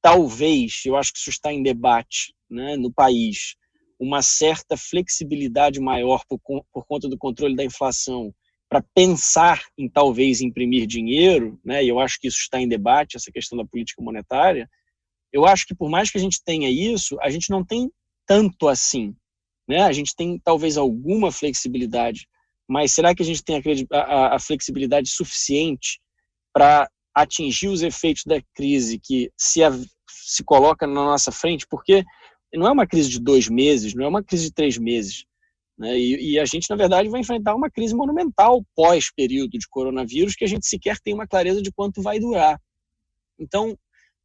talvez, eu acho que isso está em debate, né, no país, uma certa flexibilidade maior por conta do controle da inflação para pensar em talvez imprimir dinheiro, né, e eu acho que isso está em debate, essa questão da política monetária, eu acho que por mais que a gente tenha isso, a gente não tem tanto assim. Né? A gente tem talvez alguma flexibilidade, mas será que a gente tem a flexibilidade suficiente para atingir os efeitos da crise que se coloca na nossa frente? Porque não é uma crise de 2 meses, não é uma crise de 3 meses. Né? E a gente, na verdade, vai enfrentar uma crise monumental pós-período de coronavírus que a gente sequer tem uma clareza de quanto vai durar. Então,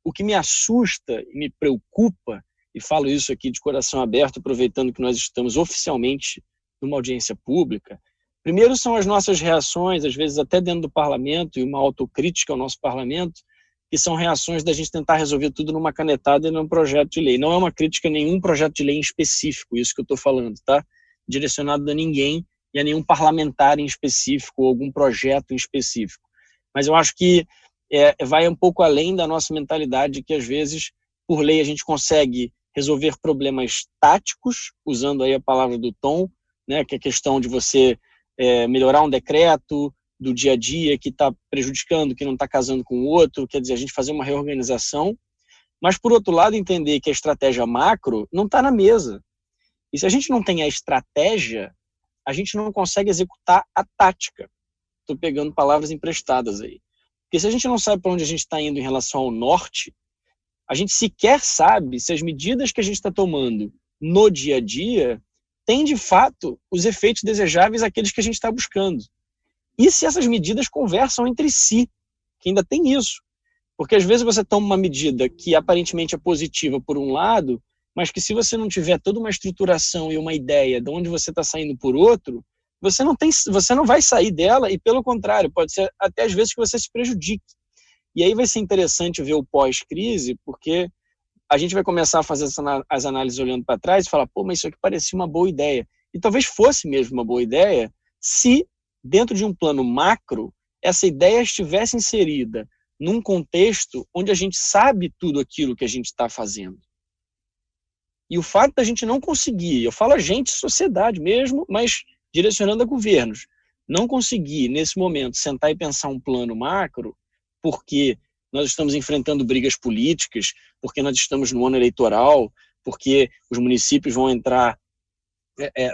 o que me assusta e me preocupa, e falo isso aqui de coração aberto, aproveitando que nós estamos oficialmente numa audiência pública, primeiro são as nossas reações, às vezes até dentro do parlamento, e uma autocrítica ao nosso parlamento, que são reações da gente tentar resolver tudo numa canetada e num projeto de lei. Não é uma crítica a nenhum projeto de lei em específico, isso que eu estou falando, tá? Direcionado a ninguém e a nenhum parlamentar em específico, ou algum projeto em específico. Mas eu acho que vai um pouco além da nossa mentalidade, que às vezes, por lei, a gente consegue resolver problemas táticos, usando aí a palavra do Tom, né, que é a questão de você melhorar um decreto do dia a dia que está prejudicando, que não está casando com o outro, quer dizer, a gente fazer uma reorganização, mas, por outro lado, entender que a estratégia macro não está na mesa. E se a gente não tem a estratégia, a gente não consegue executar a tática. Estou pegando palavras emprestadas aí. Porque se a gente não sabe para onde a gente está indo em relação ao norte, a gente sequer sabe se as medidas que a gente está tomando no dia a dia têm, de fato, os efeitos desejáveis àqueles que a gente está buscando. E se essas medidas conversam entre si, que ainda tem isso. Porque às vezes você toma uma medida que aparentemente é positiva por um lado, mas que se você não tiver toda uma estruturação e uma ideia de onde você está saindo por outro, você não vai sair dela e, pelo contrário, pode ser até às vezes que você se prejudique. E aí vai ser interessante ver o pós-crise, porque a gente vai começar a fazer as análises olhando para trás e falar, pô, mas isso aqui parecia uma boa ideia. E talvez fosse mesmo uma boa ideia se, dentro de um plano macro, essa ideia estivesse inserida num contexto onde a gente sabe tudo aquilo que a gente está fazendo. E o fato da gente não conseguir, eu falo a gente, sociedade mesmo, mas direcionando a governos, não conseguir, nesse momento, sentar e pensar um plano macro, porque nós estamos enfrentando brigas políticas, porque nós estamos no ano eleitoral, porque os municípios vão entrar,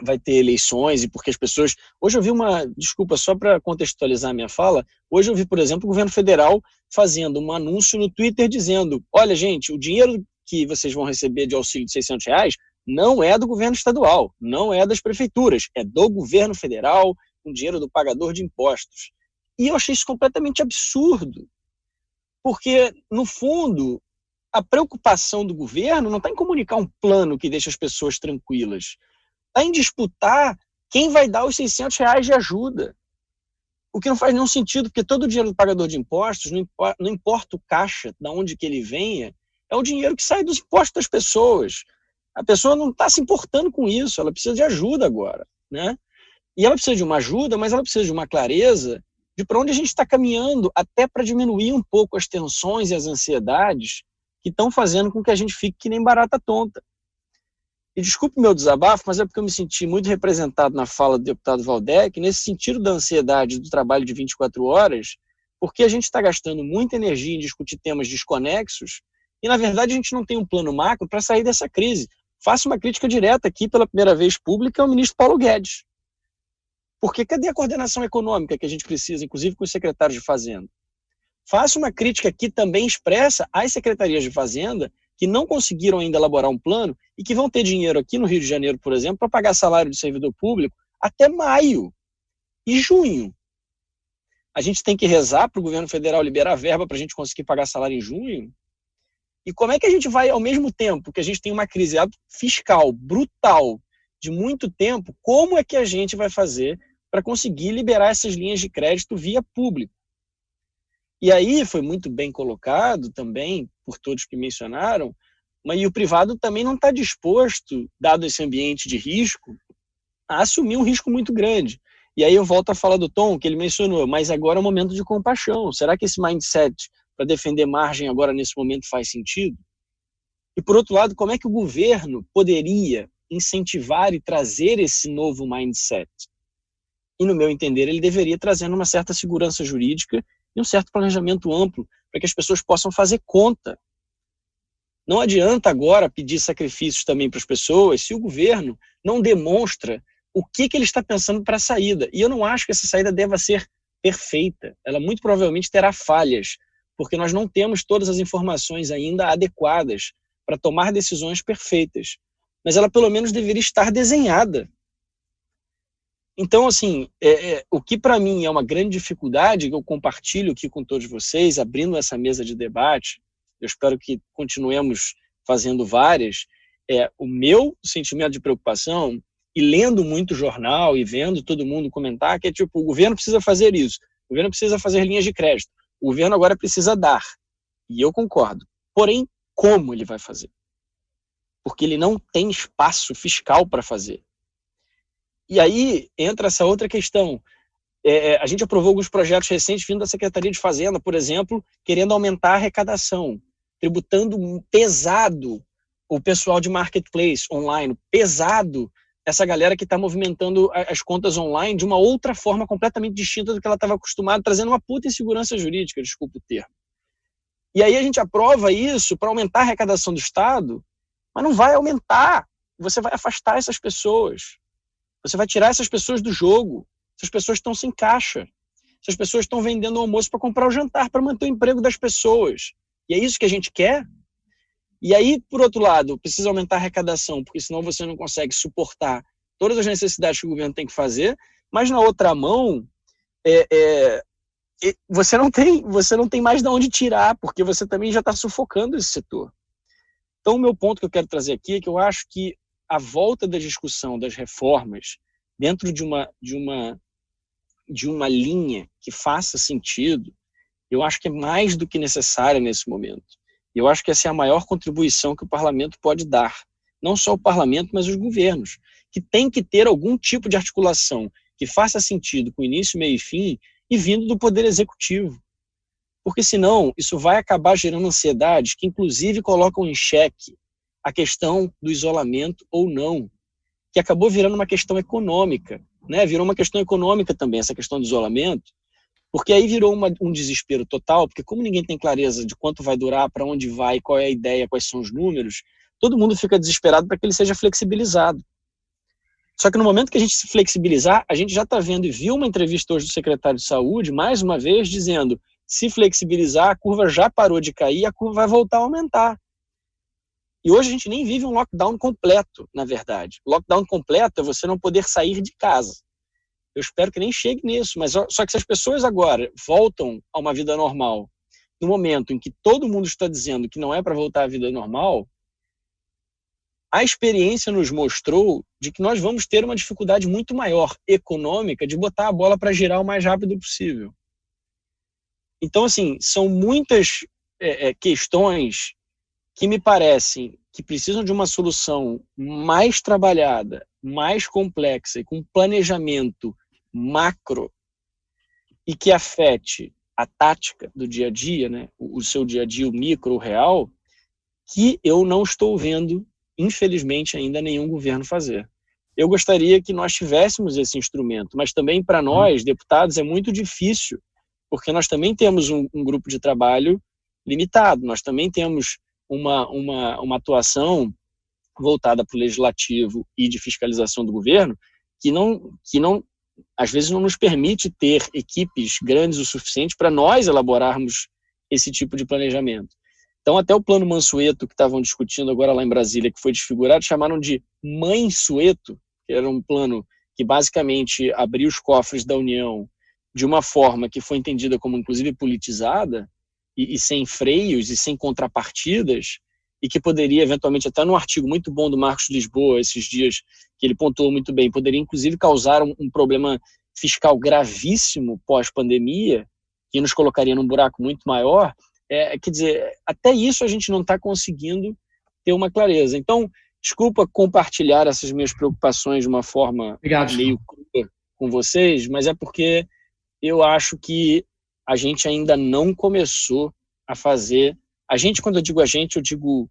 vai ter eleições, e porque as pessoas... Hoje eu vi desculpa, só para contextualizar a minha fala, hoje eu vi, por exemplo, o governo federal fazendo um anúncio no Twitter dizendo, olha, gente, o dinheiro que vocês vão receber de auxílio de R$600 não é do governo estadual, não é das prefeituras, é do governo federal, com dinheiro do pagador de impostos. E eu achei isso completamente absurdo, porque, no fundo, a preocupação do governo não está em comunicar um plano que deixa as pessoas tranquilas, está em disputar quem vai dar os R$600 de ajuda. O que não faz nenhum sentido, porque todo o dinheiro do pagador de impostos, não importa o caixa, de onde que ele venha, é o dinheiro que sai dos impostos das pessoas. A pessoa não está se importando com isso, ela precisa de ajuda agora, né? E ela precisa de uma ajuda, mas ela precisa de uma clareza de para onde a gente está caminhando, até para diminuir um pouco as tensões e as ansiedades que estão fazendo com que a gente fique que nem barata tonta. E desculpe o meu desabafo, mas é porque eu me senti muito representado na fala do deputado Valdec, nesse sentido da ansiedade do trabalho de 24 horas, porque a gente está gastando muita energia em discutir temas desconexos e, na verdade, a gente não tem um plano macro para sair dessa crise. Faço uma crítica direta aqui, pela primeira vez pública, ao ministro Paulo Guedes. Porque cadê a coordenação econômica que a gente precisa, inclusive com os secretários de Fazenda? Faço uma crítica aqui também expressa às secretarias de Fazenda que não conseguiram ainda elaborar um plano e que vão ter dinheiro aqui no Rio de Janeiro, por exemplo, para pagar salário de servidor público até maio e junho. A gente tem que rezar para o governo federal liberar verba para a gente conseguir pagar salário em junho? E como é que a gente vai, ao mesmo tempo que a gente tem uma crise fiscal brutal de muito tempo, como é que a gente vai fazer para conseguir liberar essas linhas de crédito via público? E aí foi muito bem colocado também, por todos que mencionaram, mas o privado também não está disposto, dado esse ambiente de risco, a assumir um risco muito grande. E aí eu volto a falar do Tom, que ele mencionou, mas agora é um momento de compaixão. Será que esse mindset para defender margem agora nesse momento faz sentido? E por outro lado, como é que o governo poderia incentivar e trazer esse novo mindset? E no meu entender, ele deveria trazer uma certa segurança jurídica e um certo planejamento amplo para que as pessoas possam fazer conta. Não adianta agora pedir sacrifícios também para as pessoas se o governo não demonstra o que ele está pensando para a saída. E eu não acho que essa saída deva ser perfeita. Ela muito provavelmente terá falhas, porque nós não temos todas as informações ainda adequadas para tomar decisões perfeitas. Mas ela pelo menos deveria estar desenhada. Então, assim, o que para mim é uma grande dificuldade, que eu compartilho aqui com todos vocês, abrindo essa mesa de debate, eu espero que continuemos fazendo várias, o meu sentimento de preocupação, e lendo muito jornal e vendo todo mundo comentar, que é tipo, o governo precisa fazer isso, o governo precisa fazer linhas de crédito, o governo agora precisa dar. E eu concordo. Porém, como ele vai fazer? Porque ele não tem espaço fiscal para fazer. E aí entra essa outra questão. A gente aprovou alguns projetos recentes vindo da Secretaria de Fazenda, por exemplo, querendo aumentar a arrecadação, tributando pesado o pessoal de marketplace online, pesado essa galera que está movimentando as contas online de uma outra forma completamente distinta do que ela estava acostumada, trazendo uma puta insegurança jurídica, desculpa o termo. E aí a gente aprova isso para aumentar a arrecadação do Estado, mas não vai aumentar. Você vai afastar essas pessoas. Você vai tirar essas pessoas do jogo. Essas pessoas estão sem caixa. Essas pessoas estão vendendo o almoço para comprar o jantar, para manter o emprego das pessoas. E é isso que a gente quer? E aí, por outro lado, precisa aumentar a arrecadação, porque senão você não consegue suportar todas as necessidades que o governo tem que fazer, mas na outra mão, você não tem mais de onde tirar, porque você também já está sufocando esse setor. Então, o meu ponto que eu quero trazer aqui é que eu acho que a volta da discussão das reformas dentro de uma linha que faça sentido, eu acho que é mais do que necessária nesse momento. Eu acho que essa é a maior contribuição que o parlamento pode dar. Não só o parlamento, mas os governos, que tem que ter algum tipo de articulação que faça sentido com início, meio e fim, e vindo do Poder Executivo. Porque senão isso vai acabar gerando ansiedades que inclusive colocam em xeque a questão do isolamento ou não, que acabou virando uma questão econômica, né? Virou uma questão econômica também, essa questão do isolamento, Porque aí virou um desespero total, porque como ninguém tem clareza de quanto vai durar, para onde vai, qual é a ideia, quais são os números, todo mundo fica desesperado para que ele seja flexibilizado. Só que no momento que a gente se flexibilizar, a gente já está vendo e viu uma entrevista hoje do secretário de Saúde, mais uma vez, dizendo, se flexibilizar, a curva já parou de cair, a curva vai voltar a aumentar. E hoje a gente nem vive um lockdown completo, na verdade. Lockdown completo é você não poder sair de casa. Eu espero que nem chegue nisso, mas só que se as pessoas agora voltam a uma vida normal, no momento em que todo mundo está dizendo que não é para voltar à vida normal, a experiência nos mostrou de que nós vamos ter uma dificuldade muito maior econômica de botar a bola para girar o mais rápido possível. Então, assim, são muitas questões que me parecem que precisam de uma solução mais trabalhada, mais complexa e com planejamento macro e que afete a tática do dia a dia, né? O seu dia a dia, o micro, o real, que eu não estou vendo, infelizmente, ainda nenhum governo fazer. Eu gostaria que nós tivéssemos esse instrumento, mas também para nós, deputados, é muito difícil, porque nós também temos um grupo de trabalho limitado, nós também temos uma atuação voltada para o legislativo e de fiscalização do governo que não às vezes não nos permite ter equipes grandes o suficiente para nós elaborarmos esse tipo de planejamento. Então, até o plano Mansueto, que estavam discutindo agora lá em Brasília, que foi desfigurado, chamaram de Mãe-Sueto, que era um plano que basicamente abriu os cofres da União de uma forma que foi entendida como, inclusive, politizada, e sem freios e sem contrapartidas, e que poderia, eventualmente, até num artigo muito bom do Marcos Lisboa, esses dias, que ele pontuou muito bem, poderia, inclusive, causar um problema fiscal gravíssimo pós-pandemia, que nos colocaria num buraco muito maior. Quer dizer, até isso a gente não está conseguindo ter uma clareza. Então, desculpa compartilhar essas minhas preocupações de uma forma meio crua com vocês, mas é porque eu acho que a gente ainda não começou a fazer... A gente, quando eu digo a gente, eu digo...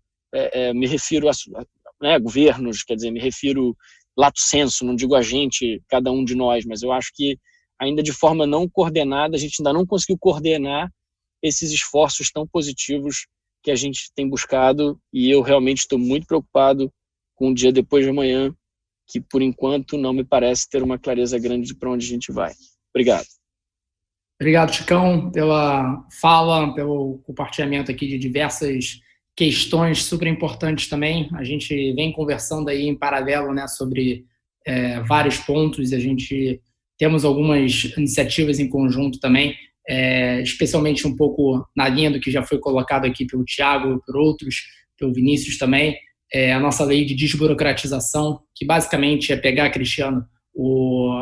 me refiro a governos, quer dizer, me refiro lato sensu, não digo a gente, cada um de nós, mas eu acho que ainda de forma não coordenada, a gente ainda não conseguiu coordenar esses esforços tão positivos que a gente tem buscado, e eu realmente estou muito preocupado com o dia depois de amanhã, que por enquanto não me parece ter uma clareza grande de para onde a gente vai. Obrigado. Obrigado, Chicão, pela fala, pelo compartilhamento aqui de diversas questões super importantes também. A gente vem conversando aí em paralelo, né, sobre vários pontos, e a gente temos algumas iniciativas em conjunto também, especialmente um pouco na linha do que já foi colocado aqui pelo Thiago, por outros, pelo Vinícius também, a nossa lei de desburocratização, que basicamente é pegar, Cristiano,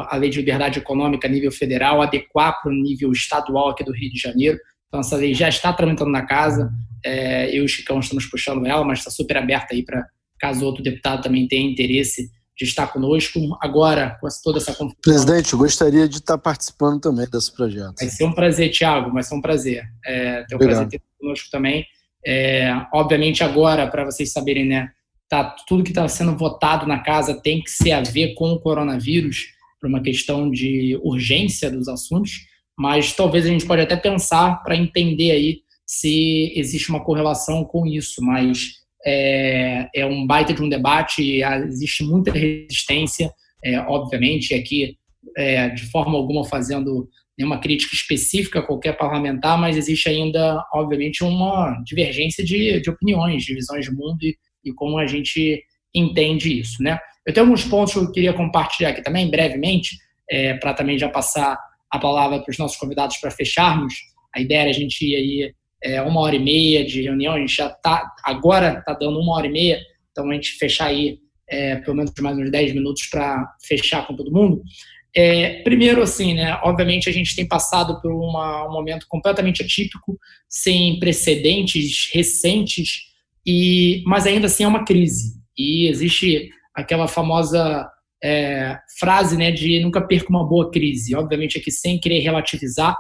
a lei de liberdade econômica a nível federal, adequar para o nível estadual aqui do Rio de Janeiro. Então, essa lei já está tramitando na casa, eu e o Chicão estamos puxando ela, mas está super aberta aí para caso outro deputado também tenha interesse de estar conosco. Agora, com toda essa confusão... Presidente, eu gostaria de estar participando também desse projeto. Vai ser um prazer, Thiago, vai ser um prazer. Ter o prazer de ter conosco também. Obviamente, agora, para vocês saberem, né, tudo que está sendo votado na casa tem que ser a ver com o coronavírus, por uma questão de urgência dos assuntos, mas talvez a gente pode até pensar para entender aí se existe uma correlação com isso, mas é um baita de um debate, existe muita resistência, obviamente, aqui de forma alguma fazendo nenhuma crítica específica a qualquer parlamentar, mas existe ainda, obviamente, uma divergência de opiniões, de visões de mundo e como a gente entende isso, né? Eu tenho alguns pontos que eu queria compartilhar aqui também, brevemente, para também já passar a palavra para os nossos convidados para fecharmos. A ideia era a gente ir aí 1h30 de reunião, a gente já agora está dando 1h30, então a gente fechar aí pelo menos mais uns 10 minutos para fechar com todo mundo. Primeiro, assim, né, obviamente a gente tem passado por um momento completamente atípico, sem precedentes recentes, mas ainda assim é uma crise. E existe aquela famosa frase, né, de nunca perca uma boa crise. Obviamente aqui sem querer relativizar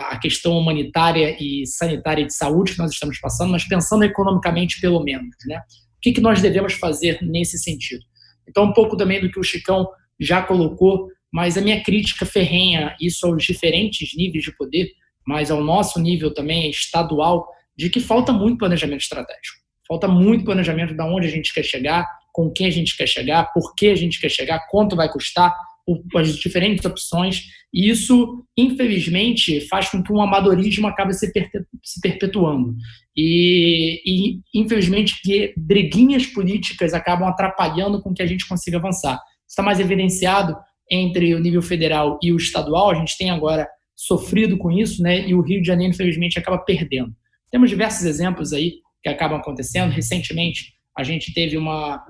a questão humanitária e sanitária de saúde que nós estamos passando, mas pensando economicamente pelo menos, né? O que nós devemos fazer nesse sentido? Então, um pouco também do que o Chicão já colocou mas a minha crítica ferrenha, isso aos diferentes níveis de poder, mas ao nosso nível também estadual, de que falta muito planejamento estratégico. Falta muito planejamento de onde a gente quer chegar, com quem a gente quer chegar, por que a gente quer chegar, quanto vai custar, as diferentes opções. E isso, infelizmente, faz com que um amadorismo acabe se perpetuando. E infelizmente, que briguinhas políticas acabam atrapalhando com que a gente consiga avançar. Isso está mais evidenciado entre o nível federal e o estadual. A gente tem agora sofrido com isso, né? E o Rio de Janeiro, infelizmente, acaba perdendo. Temos diversos exemplos aí que acabam acontecendo. Recentemente, a gente teve uma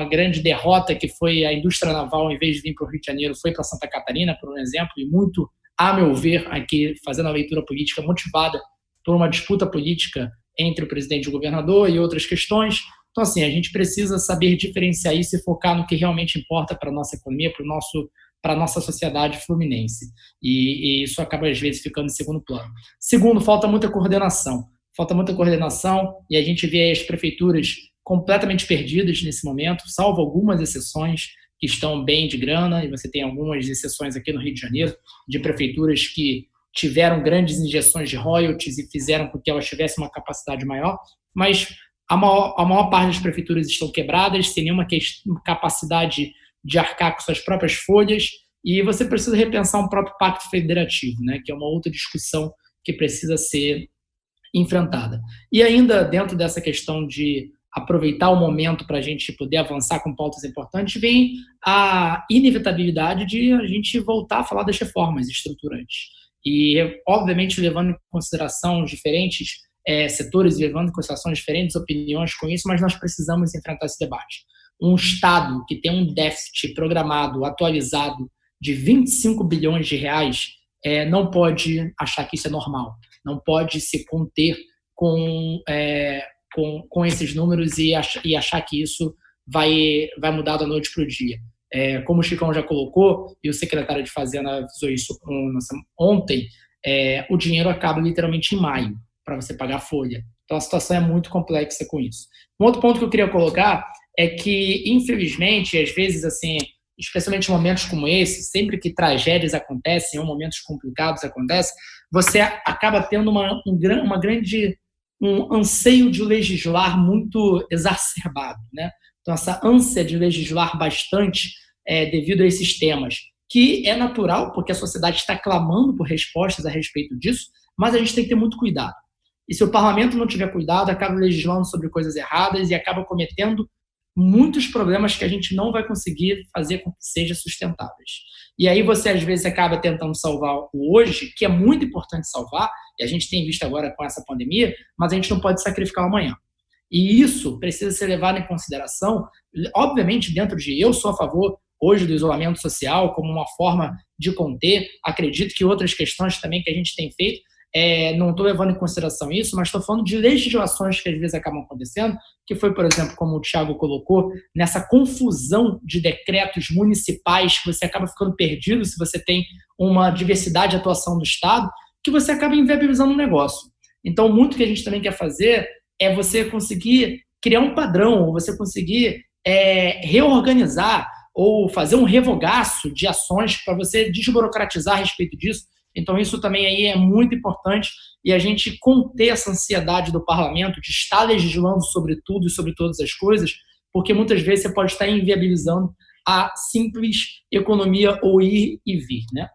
grande derrota, que foi a indústria naval, em vez de vir para o Rio de Janeiro, foi para Santa Catarina, por um exemplo, e muito, a meu ver, aqui fazendo a leitura política motivada por uma disputa política entre o presidente e o governador e outras questões. Então, assim, a gente precisa saber diferenciar isso e focar no que realmente importa para a nossa economia, para a nossa sociedade fluminense. E isso acaba, às vezes, ficando em segundo plano. Segundo, falta muita coordenação. E a gente vê as prefeituras completamente perdidas nesse momento, salvo algumas exceções que estão bem de grana, e você tem algumas exceções aqui no Rio de Janeiro, de prefeituras que tiveram grandes injeções de royalties e fizeram com que elas tivessem uma capacidade maior, mas a maior parte das prefeituras estão quebradas, sem nenhuma capacidade de arcar com suas próprias folhas, e você precisa repensar um próprio pacto federativo, né, que é uma outra discussão que precisa ser enfrentada. E ainda dentro dessa questão de aproveitar o momento para a gente poder avançar com pautas importantes, vem a inevitabilidade de a gente voltar a falar das reformas estruturantes. E, obviamente, levando em consideração os diferentes setores, levando em consideração as diferentes opiniões com isso, mas nós precisamos enfrentar esse debate. Um Estado que tem um déficit programado, atualizado, de 25 bilhões de reais, não pode achar que isso é normal, não pode se conter com esses números e achar que isso vai mudar da noite para o dia. Como o Chicão já colocou, e o secretário de Fazenda avisou isso ontem, o dinheiro acaba literalmente em maio, para você pagar a folha. Então a situação é muito complexa com isso. Um outro ponto que eu queria colocar é que, infelizmente, às vezes, assim, especialmente em momentos como esse, sempre que tragédias acontecem ou momentos complicados acontecem, você acaba tendo um anseio de legislar muito exacerbado, né? Então, essa ânsia de legislar bastante devido a esses temas, que é natural, porque a sociedade está clamando por respostas a respeito disso, mas a gente tem que ter muito cuidado. E se o parlamento não tiver cuidado, acaba legislando sobre coisas erradas e acaba cometendo muitos problemas que a gente não vai conseguir fazer com que sejam sustentáveis. E aí você, às vezes, acaba tentando salvar o hoje, que é muito importante salvar, e a gente tem visto agora com essa pandemia, mas a gente não pode sacrificar o amanhã. E isso precisa ser levado em consideração, obviamente, dentro de eu sou a favor hoje do isolamento social como uma forma de conter, acredito que outras questões também que a gente tem feito, não estou levando em consideração isso, mas estou falando de legislações que às vezes acabam acontecendo, que foi, por exemplo, como o Thiago colocou, nessa confusão de decretos municipais, que você acaba ficando perdido se você tem uma diversidade de atuação do Estado, que você acaba inviabilizando o negócio. Então, muito que a gente também quer fazer é você conseguir criar um padrão, ou você conseguir reorganizar ou fazer um revogaço de ações para você desburocratizar a respeito disso. Então, isso também aí é muito importante, e a gente conter essa ansiedade do parlamento de estar legislando sobre tudo e sobre todas as coisas, porque muitas vezes você pode estar inviabilizando a simples economia ou ir e vir, né?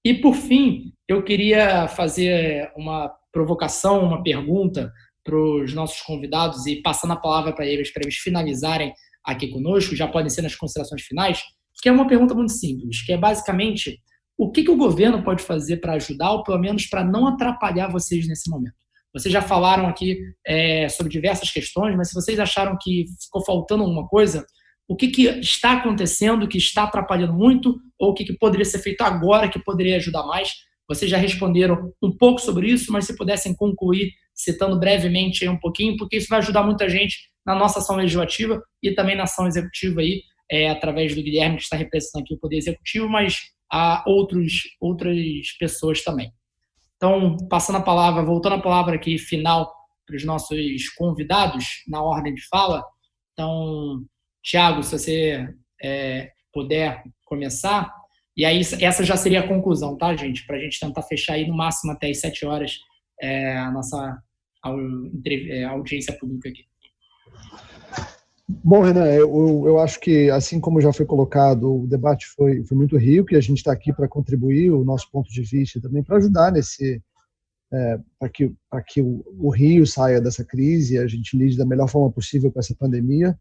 E, por fim, eu queria fazer uma provocação, uma pergunta para os nossos convidados e passando a palavra para eles finalizarem aqui conosco, já podem ser nas considerações finais, que é uma pergunta muito simples, que é basicamente: o que o governo pode fazer para ajudar, ou pelo menos para não atrapalhar vocês nesse momento? Vocês já falaram aqui sobre diversas questões, mas se vocês acharam que ficou faltando alguma coisa, o que está acontecendo, que está atrapalhando muito, ou o que poderia ser feito agora que poderia ajudar mais? Vocês já responderam um pouco sobre isso, mas se pudessem concluir citando brevemente aí um pouquinho, porque isso vai ajudar muita gente na nossa ação legislativa e também na ação executiva aí, através do Guilherme, que está representando aqui o Poder Executivo, mas há outras pessoas também. Então, voltando a palavra aqui final para os nossos convidados, na ordem de fala. Então, Thiago, se você puder começar, E aí, essa já seria a conclusão, tá, gente? Para a gente tentar fechar aí no máximo até as 7 horas a nossa audiência pública aqui. Bom, Renan, eu acho que, assim como já foi colocado, o debate foi muito rico e a gente está aqui para contribuir o nosso ponto de vista e também para ajudar para que o Rio saia dessa crise e a gente lide da melhor forma possível com essa pandemia.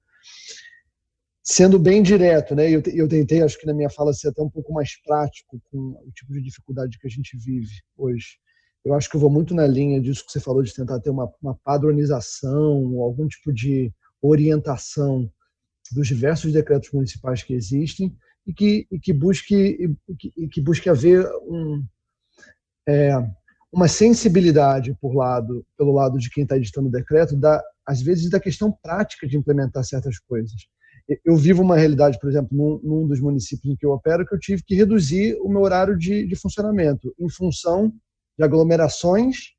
Sendo bem direto, né? Eu tentei, acho que na minha fala, ser até um pouco mais prático com o tipo de dificuldade que a gente vive hoje. Eu acho que eu vou muito na linha disso que você falou, de tentar ter uma padronização, ou algum tipo de orientação dos diversos decretos municipais que existem e que busque haver uma sensibilidade pelo lado de quem está editando o decreto, às vezes da questão prática de implementar certas coisas. Eu vivo uma realidade, por exemplo, num dos municípios em que eu opero, que eu tive que reduzir o meu horário de funcionamento em função de aglomerações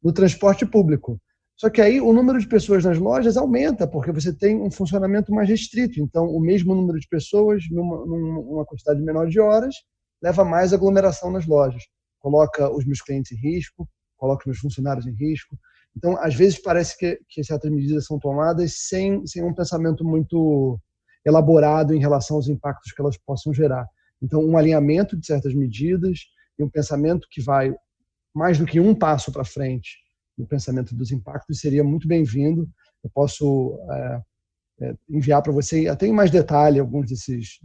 no transporte público. Só que aí o número de pessoas nas lojas aumenta, porque você tem um funcionamento mais restrito. Então, o mesmo número de pessoas, numa quantidade menor de horas, leva mais aglomeração nas lojas. Coloca os meus clientes em risco, coloca os meus funcionários em risco. Então, às vezes, parece que certas medidas são tomadas sem um pensamento muito elaborado em relação aos impactos que elas possam gerar. Então, um alinhamento de certas medidas e um pensamento que vai mais do que um passo para frente no pensamento dos impactos seria muito bem-vindo. Eu posso enviar para você, até em mais detalhe, alguns desses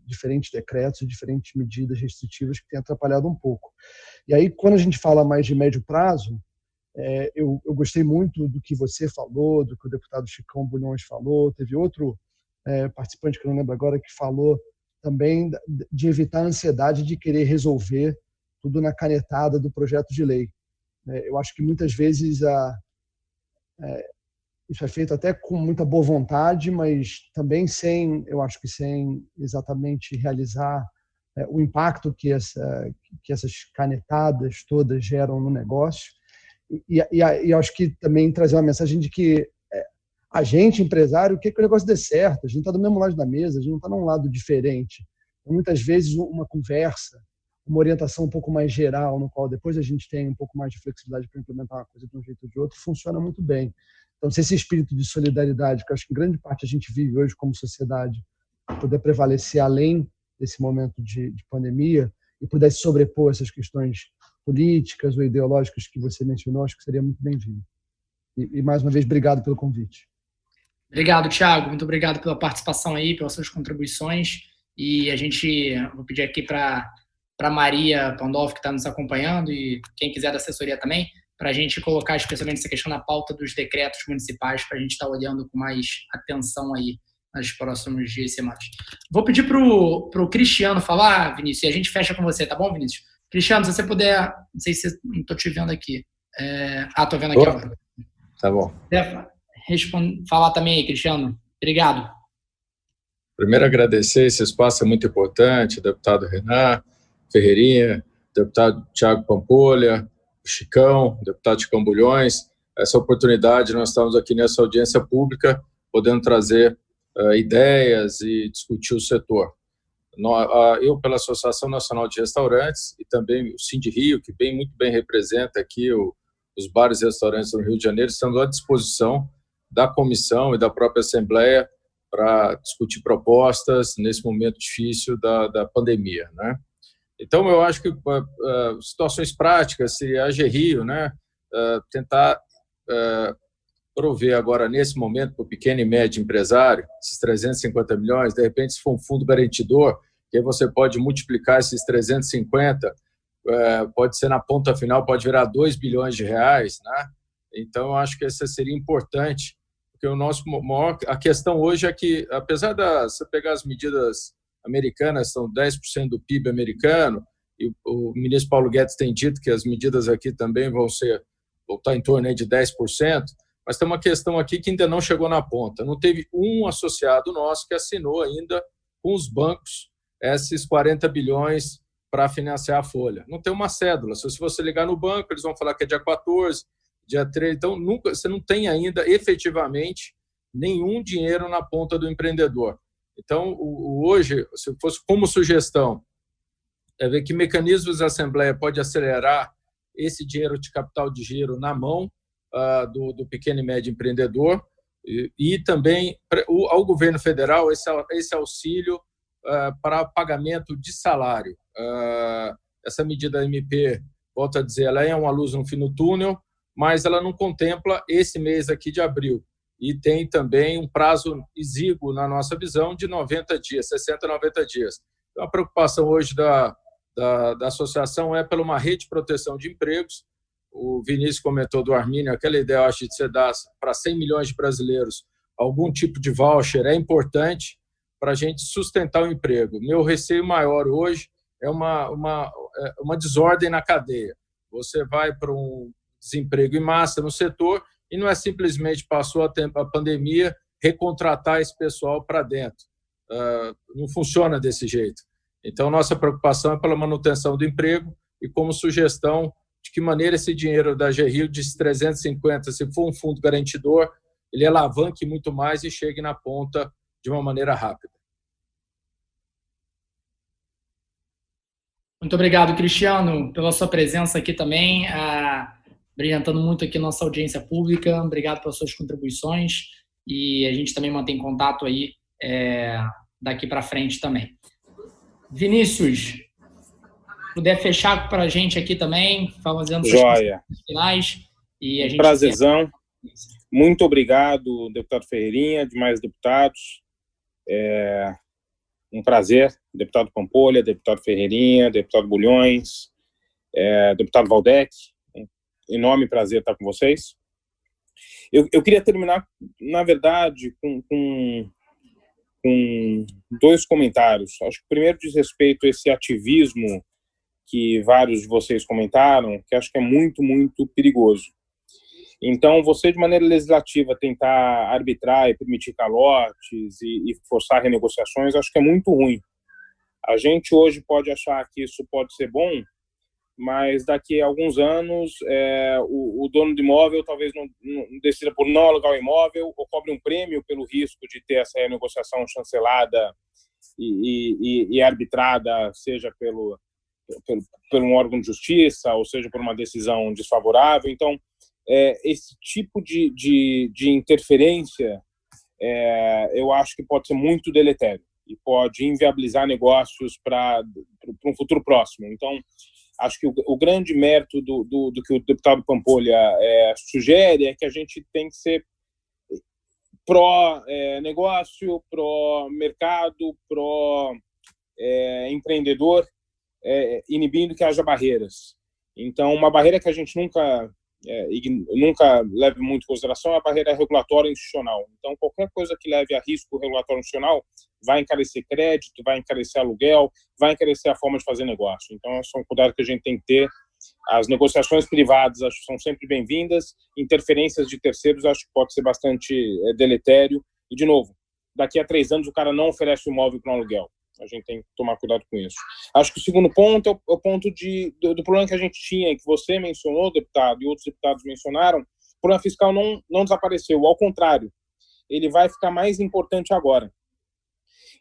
diferentes decretos e diferentes medidas restritivas que têm atrapalhado um pouco. E aí, quando a gente fala mais de médio prazo, eu gostei muito do que você falou, do que o deputado Chicão Bulhões falou. Teve outro participante, que eu não lembro agora, que falou também de evitar a ansiedade de querer resolver tudo na canetada do projeto de lei. Eu acho que muitas vezes isso é feito até com muita boa vontade, mas também sem exatamente realizar o impacto que essas canetadas todas geram no negócio. E acho que também trazer uma mensagem de que a gente, empresário, quer que o negócio dê certo. A gente está do mesmo lado da mesa, a gente não está num lado diferente. Então, muitas vezes, uma conversa, uma orientação um pouco mais geral, no qual depois a gente tem um pouco mais de flexibilidade para implementar uma coisa de um jeito ou de outro, funciona muito bem. Então, se esse espírito de solidariedade, que eu acho que em grande parte a gente vive hoje como sociedade, puder prevalecer além desse momento de pandemia e pudesse sobrepor essas questões políticas ou ideológicas que você mencionou, acho que seria muito bem-vindo. E mais uma vez, obrigado pelo convite. Obrigado, Thiago. Muito obrigado pela participação aí, pelas suas contribuições. E vou pedir aqui para Maria Pandolfo, que está nos acompanhando, e quem quiser da assessoria também, para a gente colocar especialmente essa questão na pauta dos decretos municipais, para a gente estar olhando com mais atenção aí nos próximos dias e semanas. Vou pedir para o Cristiano falar, Vinícius, e a gente fecha com você, tá bom, Vinícius? Cristiano, se você puder, não sei se não estou te vendo aqui. Estou vendo aqui agora. Tá bom. Falar também aí, Cristiano. Obrigado. Primeiro, agradecer, esse espaço é muito importante, deputado Renan Ferreirinha, deputado Thiago Pampolha, Chicão, deputado Chicão Bulhões, essa oportunidade, nós estamos aqui nessa audiência pública, podendo trazer ideias e discutir o setor. Eu, pela Associação Nacional de Restaurantes, e também o Sindrio, que muito bem representa aqui os bares e restaurantes do Rio de Janeiro, estamos à disposição da comissão e da própria Assembleia para discutir propostas nesse momento difícil da pandemia, né? Então, eu acho que situações práticas, se a AGRIO, né, tentar prover agora, nesse momento, para o pequeno e médio empresário, esses 350 milhões, de repente, se for um fundo garantidor, que aí você pode multiplicar esses 350, pode ser na ponta final, pode virar 2 bilhões de reais, né? Então, eu acho que isso seria importante, porque a questão hoje é que, apesar você pegar as medidas americanas, são 10% do PIB americano, e o ministro Paulo Guedes tem dito que as medidas aqui também vão estar em torno de 10%, mas tem uma questão aqui que ainda não chegou na ponta. Não teve um associado nosso que assinou ainda com os bancos esses 40 bilhões para financiar a folha. Não tem uma cédula. Se você ligar no banco, eles vão falar que é dia 14, dia 13. Então, você não tem ainda, efetivamente, nenhum dinheiro na ponta do empreendedor. Então, hoje, se fosse como sugestão, é ver que mecanismos a Assembleia pode acelerar esse dinheiro de capital de giro na mão do pequeno e médio empreendedor, e também ao governo federal esse auxílio para pagamento de salário. Essa medida da MP, volto a dizer, ela é uma luz no fim do túnel, mas ela não contempla esse mês aqui de abril. E tem também um prazo exíguo, na nossa visão, de 90 dias, 60 a 90 dias. Então, a preocupação hoje da associação é pela uma rede de proteção de empregos. O Vinícius comentou do Armínio, aquela ideia, eu acho, de você dar para 100 milhões de brasileiros algum tipo de voucher é importante para a gente sustentar o emprego. Meu receio maior hoje é uma desordem na cadeia. Você vai para um desemprego em massa no setor e não é simplesmente, passou a pandemia, recontratar esse pessoal para dentro. Não funciona desse jeito. Então, nossa preocupação é pela manutenção do emprego e como sugestão de que maneira esse dinheiro da GRIO de 350, se for um fundo garantidor, ele alavanque muito mais e chegue na ponta de uma maneira rápida. Muito obrigado, Cristiano, pela sua presença aqui também, brilhantando muito aqui nossa audiência pública. Obrigado pelas suas contribuições e a gente também mantém contato aí daqui para frente também. Vinícius, puder fechar para a gente aqui também, fazendo suas considerações finais. E a gente prazerzão. Muito obrigado, deputado Ferreirinha, demais deputados. Um prazer, deputado Pampolha, deputado Ferreirinha, deputado Bulhões, deputado Valdec. Enorme prazer estar com vocês. Eu queria terminar, na verdade, com dois comentários. Acho que o primeiro diz respeito a esse ativismo que vários de vocês comentaram, que acho que é muito, muito perigoso. Então, você, de maneira legislativa, tentar arbitrar e permitir calotes e forçar renegociações, acho que é muito ruim. A gente hoje pode achar que isso pode ser bom, mas daqui a alguns anos o dono do imóvel talvez não decida por não alugar o imóvel ou cobre um prêmio pelo risco de ter essa renegociação chancelada e arbitrada, seja pelo um órgão de justiça ou seja por uma decisão desfavorável. Então, esse tipo de interferência eu acho que pode ser muito deletério e pode inviabilizar negócios para um futuro próximo. Então, acho que o grande mérito do que o deputado Pampolha sugere é que a gente tem que ser pró-negócio, pró-mercado, pró-empreendedor, inibindo que haja barreiras. Então, uma barreira que a gente nunca leve muito em consideração é a barreira regulatória institucional. Então, qualquer coisa que leve a risco regulatório institucional vai encarecer crédito, vai encarecer aluguel, vai encarecer a forma de fazer negócio. Então, esse é um cuidado que a gente tem que ter. As negociações privadas acho que são sempre bem-vindas, interferências de terceiros acho que pode ser bastante deletério. E, de novo, daqui a 3 anos o cara não oferece o imóvel para um aluguel. A gente tem que tomar cuidado com isso. Acho que o segundo ponto é o ponto do problema que a gente tinha, que você mencionou, deputado, e outros deputados mencionaram. O problema fiscal não desapareceu, ao contrário, ele vai ficar mais importante agora.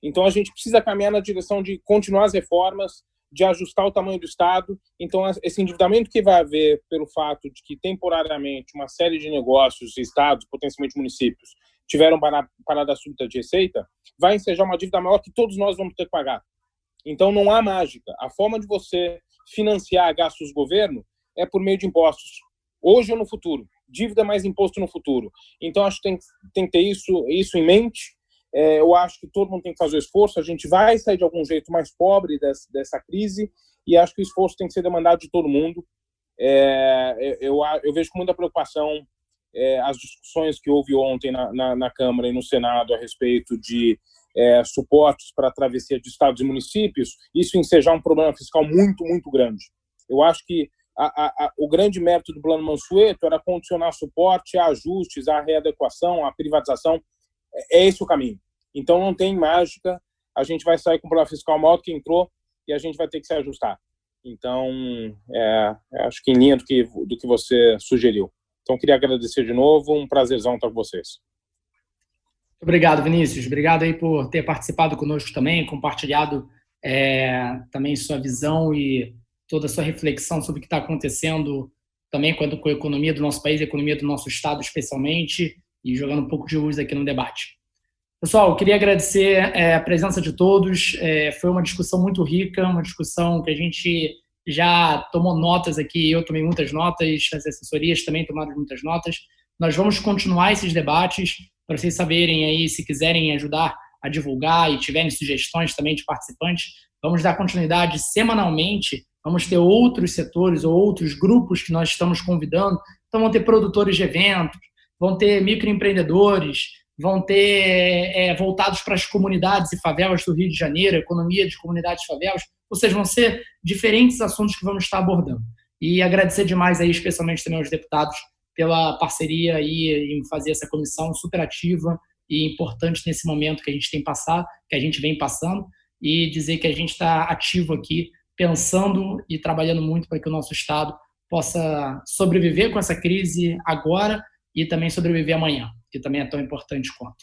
Então, a gente precisa caminhar na direção de continuar as reformas, de ajustar o tamanho do Estado. Então, esse endividamento que vai haver pelo fato de que, temporariamente, uma série de negócios, estados, potencialmente municípios, tiveram parada súbita de receita, vai ensejar uma dívida maior que todos nós vamos ter que pagar. Então, não há mágica. A forma de você financiar gastos do governo é por meio de impostos, hoje ou no futuro. Dívida mais imposto no futuro. Então, acho que tem que ter isso em mente. Eu acho que todo mundo tem que fazer o esforço. A gente vai sair de algum jeito mais pobre dessa crise e acho que o esforço tem que ser demandado de todo mundo. Eu vejo com muita preocupação as discussões que houve ontem na Câmara e no Senado a respeito de suportes para a travessia de estados e municípios, isso ensejar um problema fiscal muito, muito grande. Eu acho que o grande mérito do Plano Mansueto era condicionar suporte a ajustes, a readequação, a privatização. É esse o caminho. Então, não tem mágica, a gente vai sair com um problema fiscal maior do que entrou e a gente vai ter que se ajustar. Então, acho que em linha do que você sugeriu. Então, queria agradecer de novo, um prazerzão estar com vocês. Obrigado, Vinícius. Obrigado aí por ter participado conosco também, compartilhado também sua visão e toda a sua reflexão sobre o que está acontecendo também com a economia do nosso país, a economia do nosso estado especialmente, e jogando um pouco de luz aqui no debate. Pessoal, eu queria agradecer a presença de todos. Foi uma discussão muito rica, uma discussão que a gente já tomou notas aqui, eu tomei muitas notas, as assessorias também tomaram muitas notas. Nós vamos continuar esses debates, para vocês saberem aí, se quiserem ajudar a divulgar e tiverem sugestões também de participantes, vamos dar continuidade semanalmente, vamos ter outros setores ou outros grupos que nós estamos convidando, então vão ter produtores de eventos, vão ter microempreendedores, vão ter voltados para as comunidades e favelas do Rio de Janeiro, economia de comunidades e favelas, ou seja, vão ser diferentes assuntos que vamos estar abordando. E agradecer demais aí, especialmente também aos deputados, pela parceria aí em fazer essa comissão super ativa e importante nesse momento que a gente tem passado, que a gente vem passando, e dizer que a gente está ativo aqui, pensando e trabalhando muito para que o nosso Estado possa sobreviver com essa crise agora e também sobreviver amanhã, que também é tão importante quanto.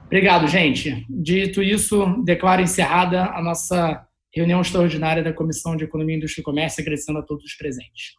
Obrigado, gente. Dito isso, declaro encerrada a nossa reunião extraordinária da Comissão de Economia, Indústria e Comércio, agradecendo a todos os presentes.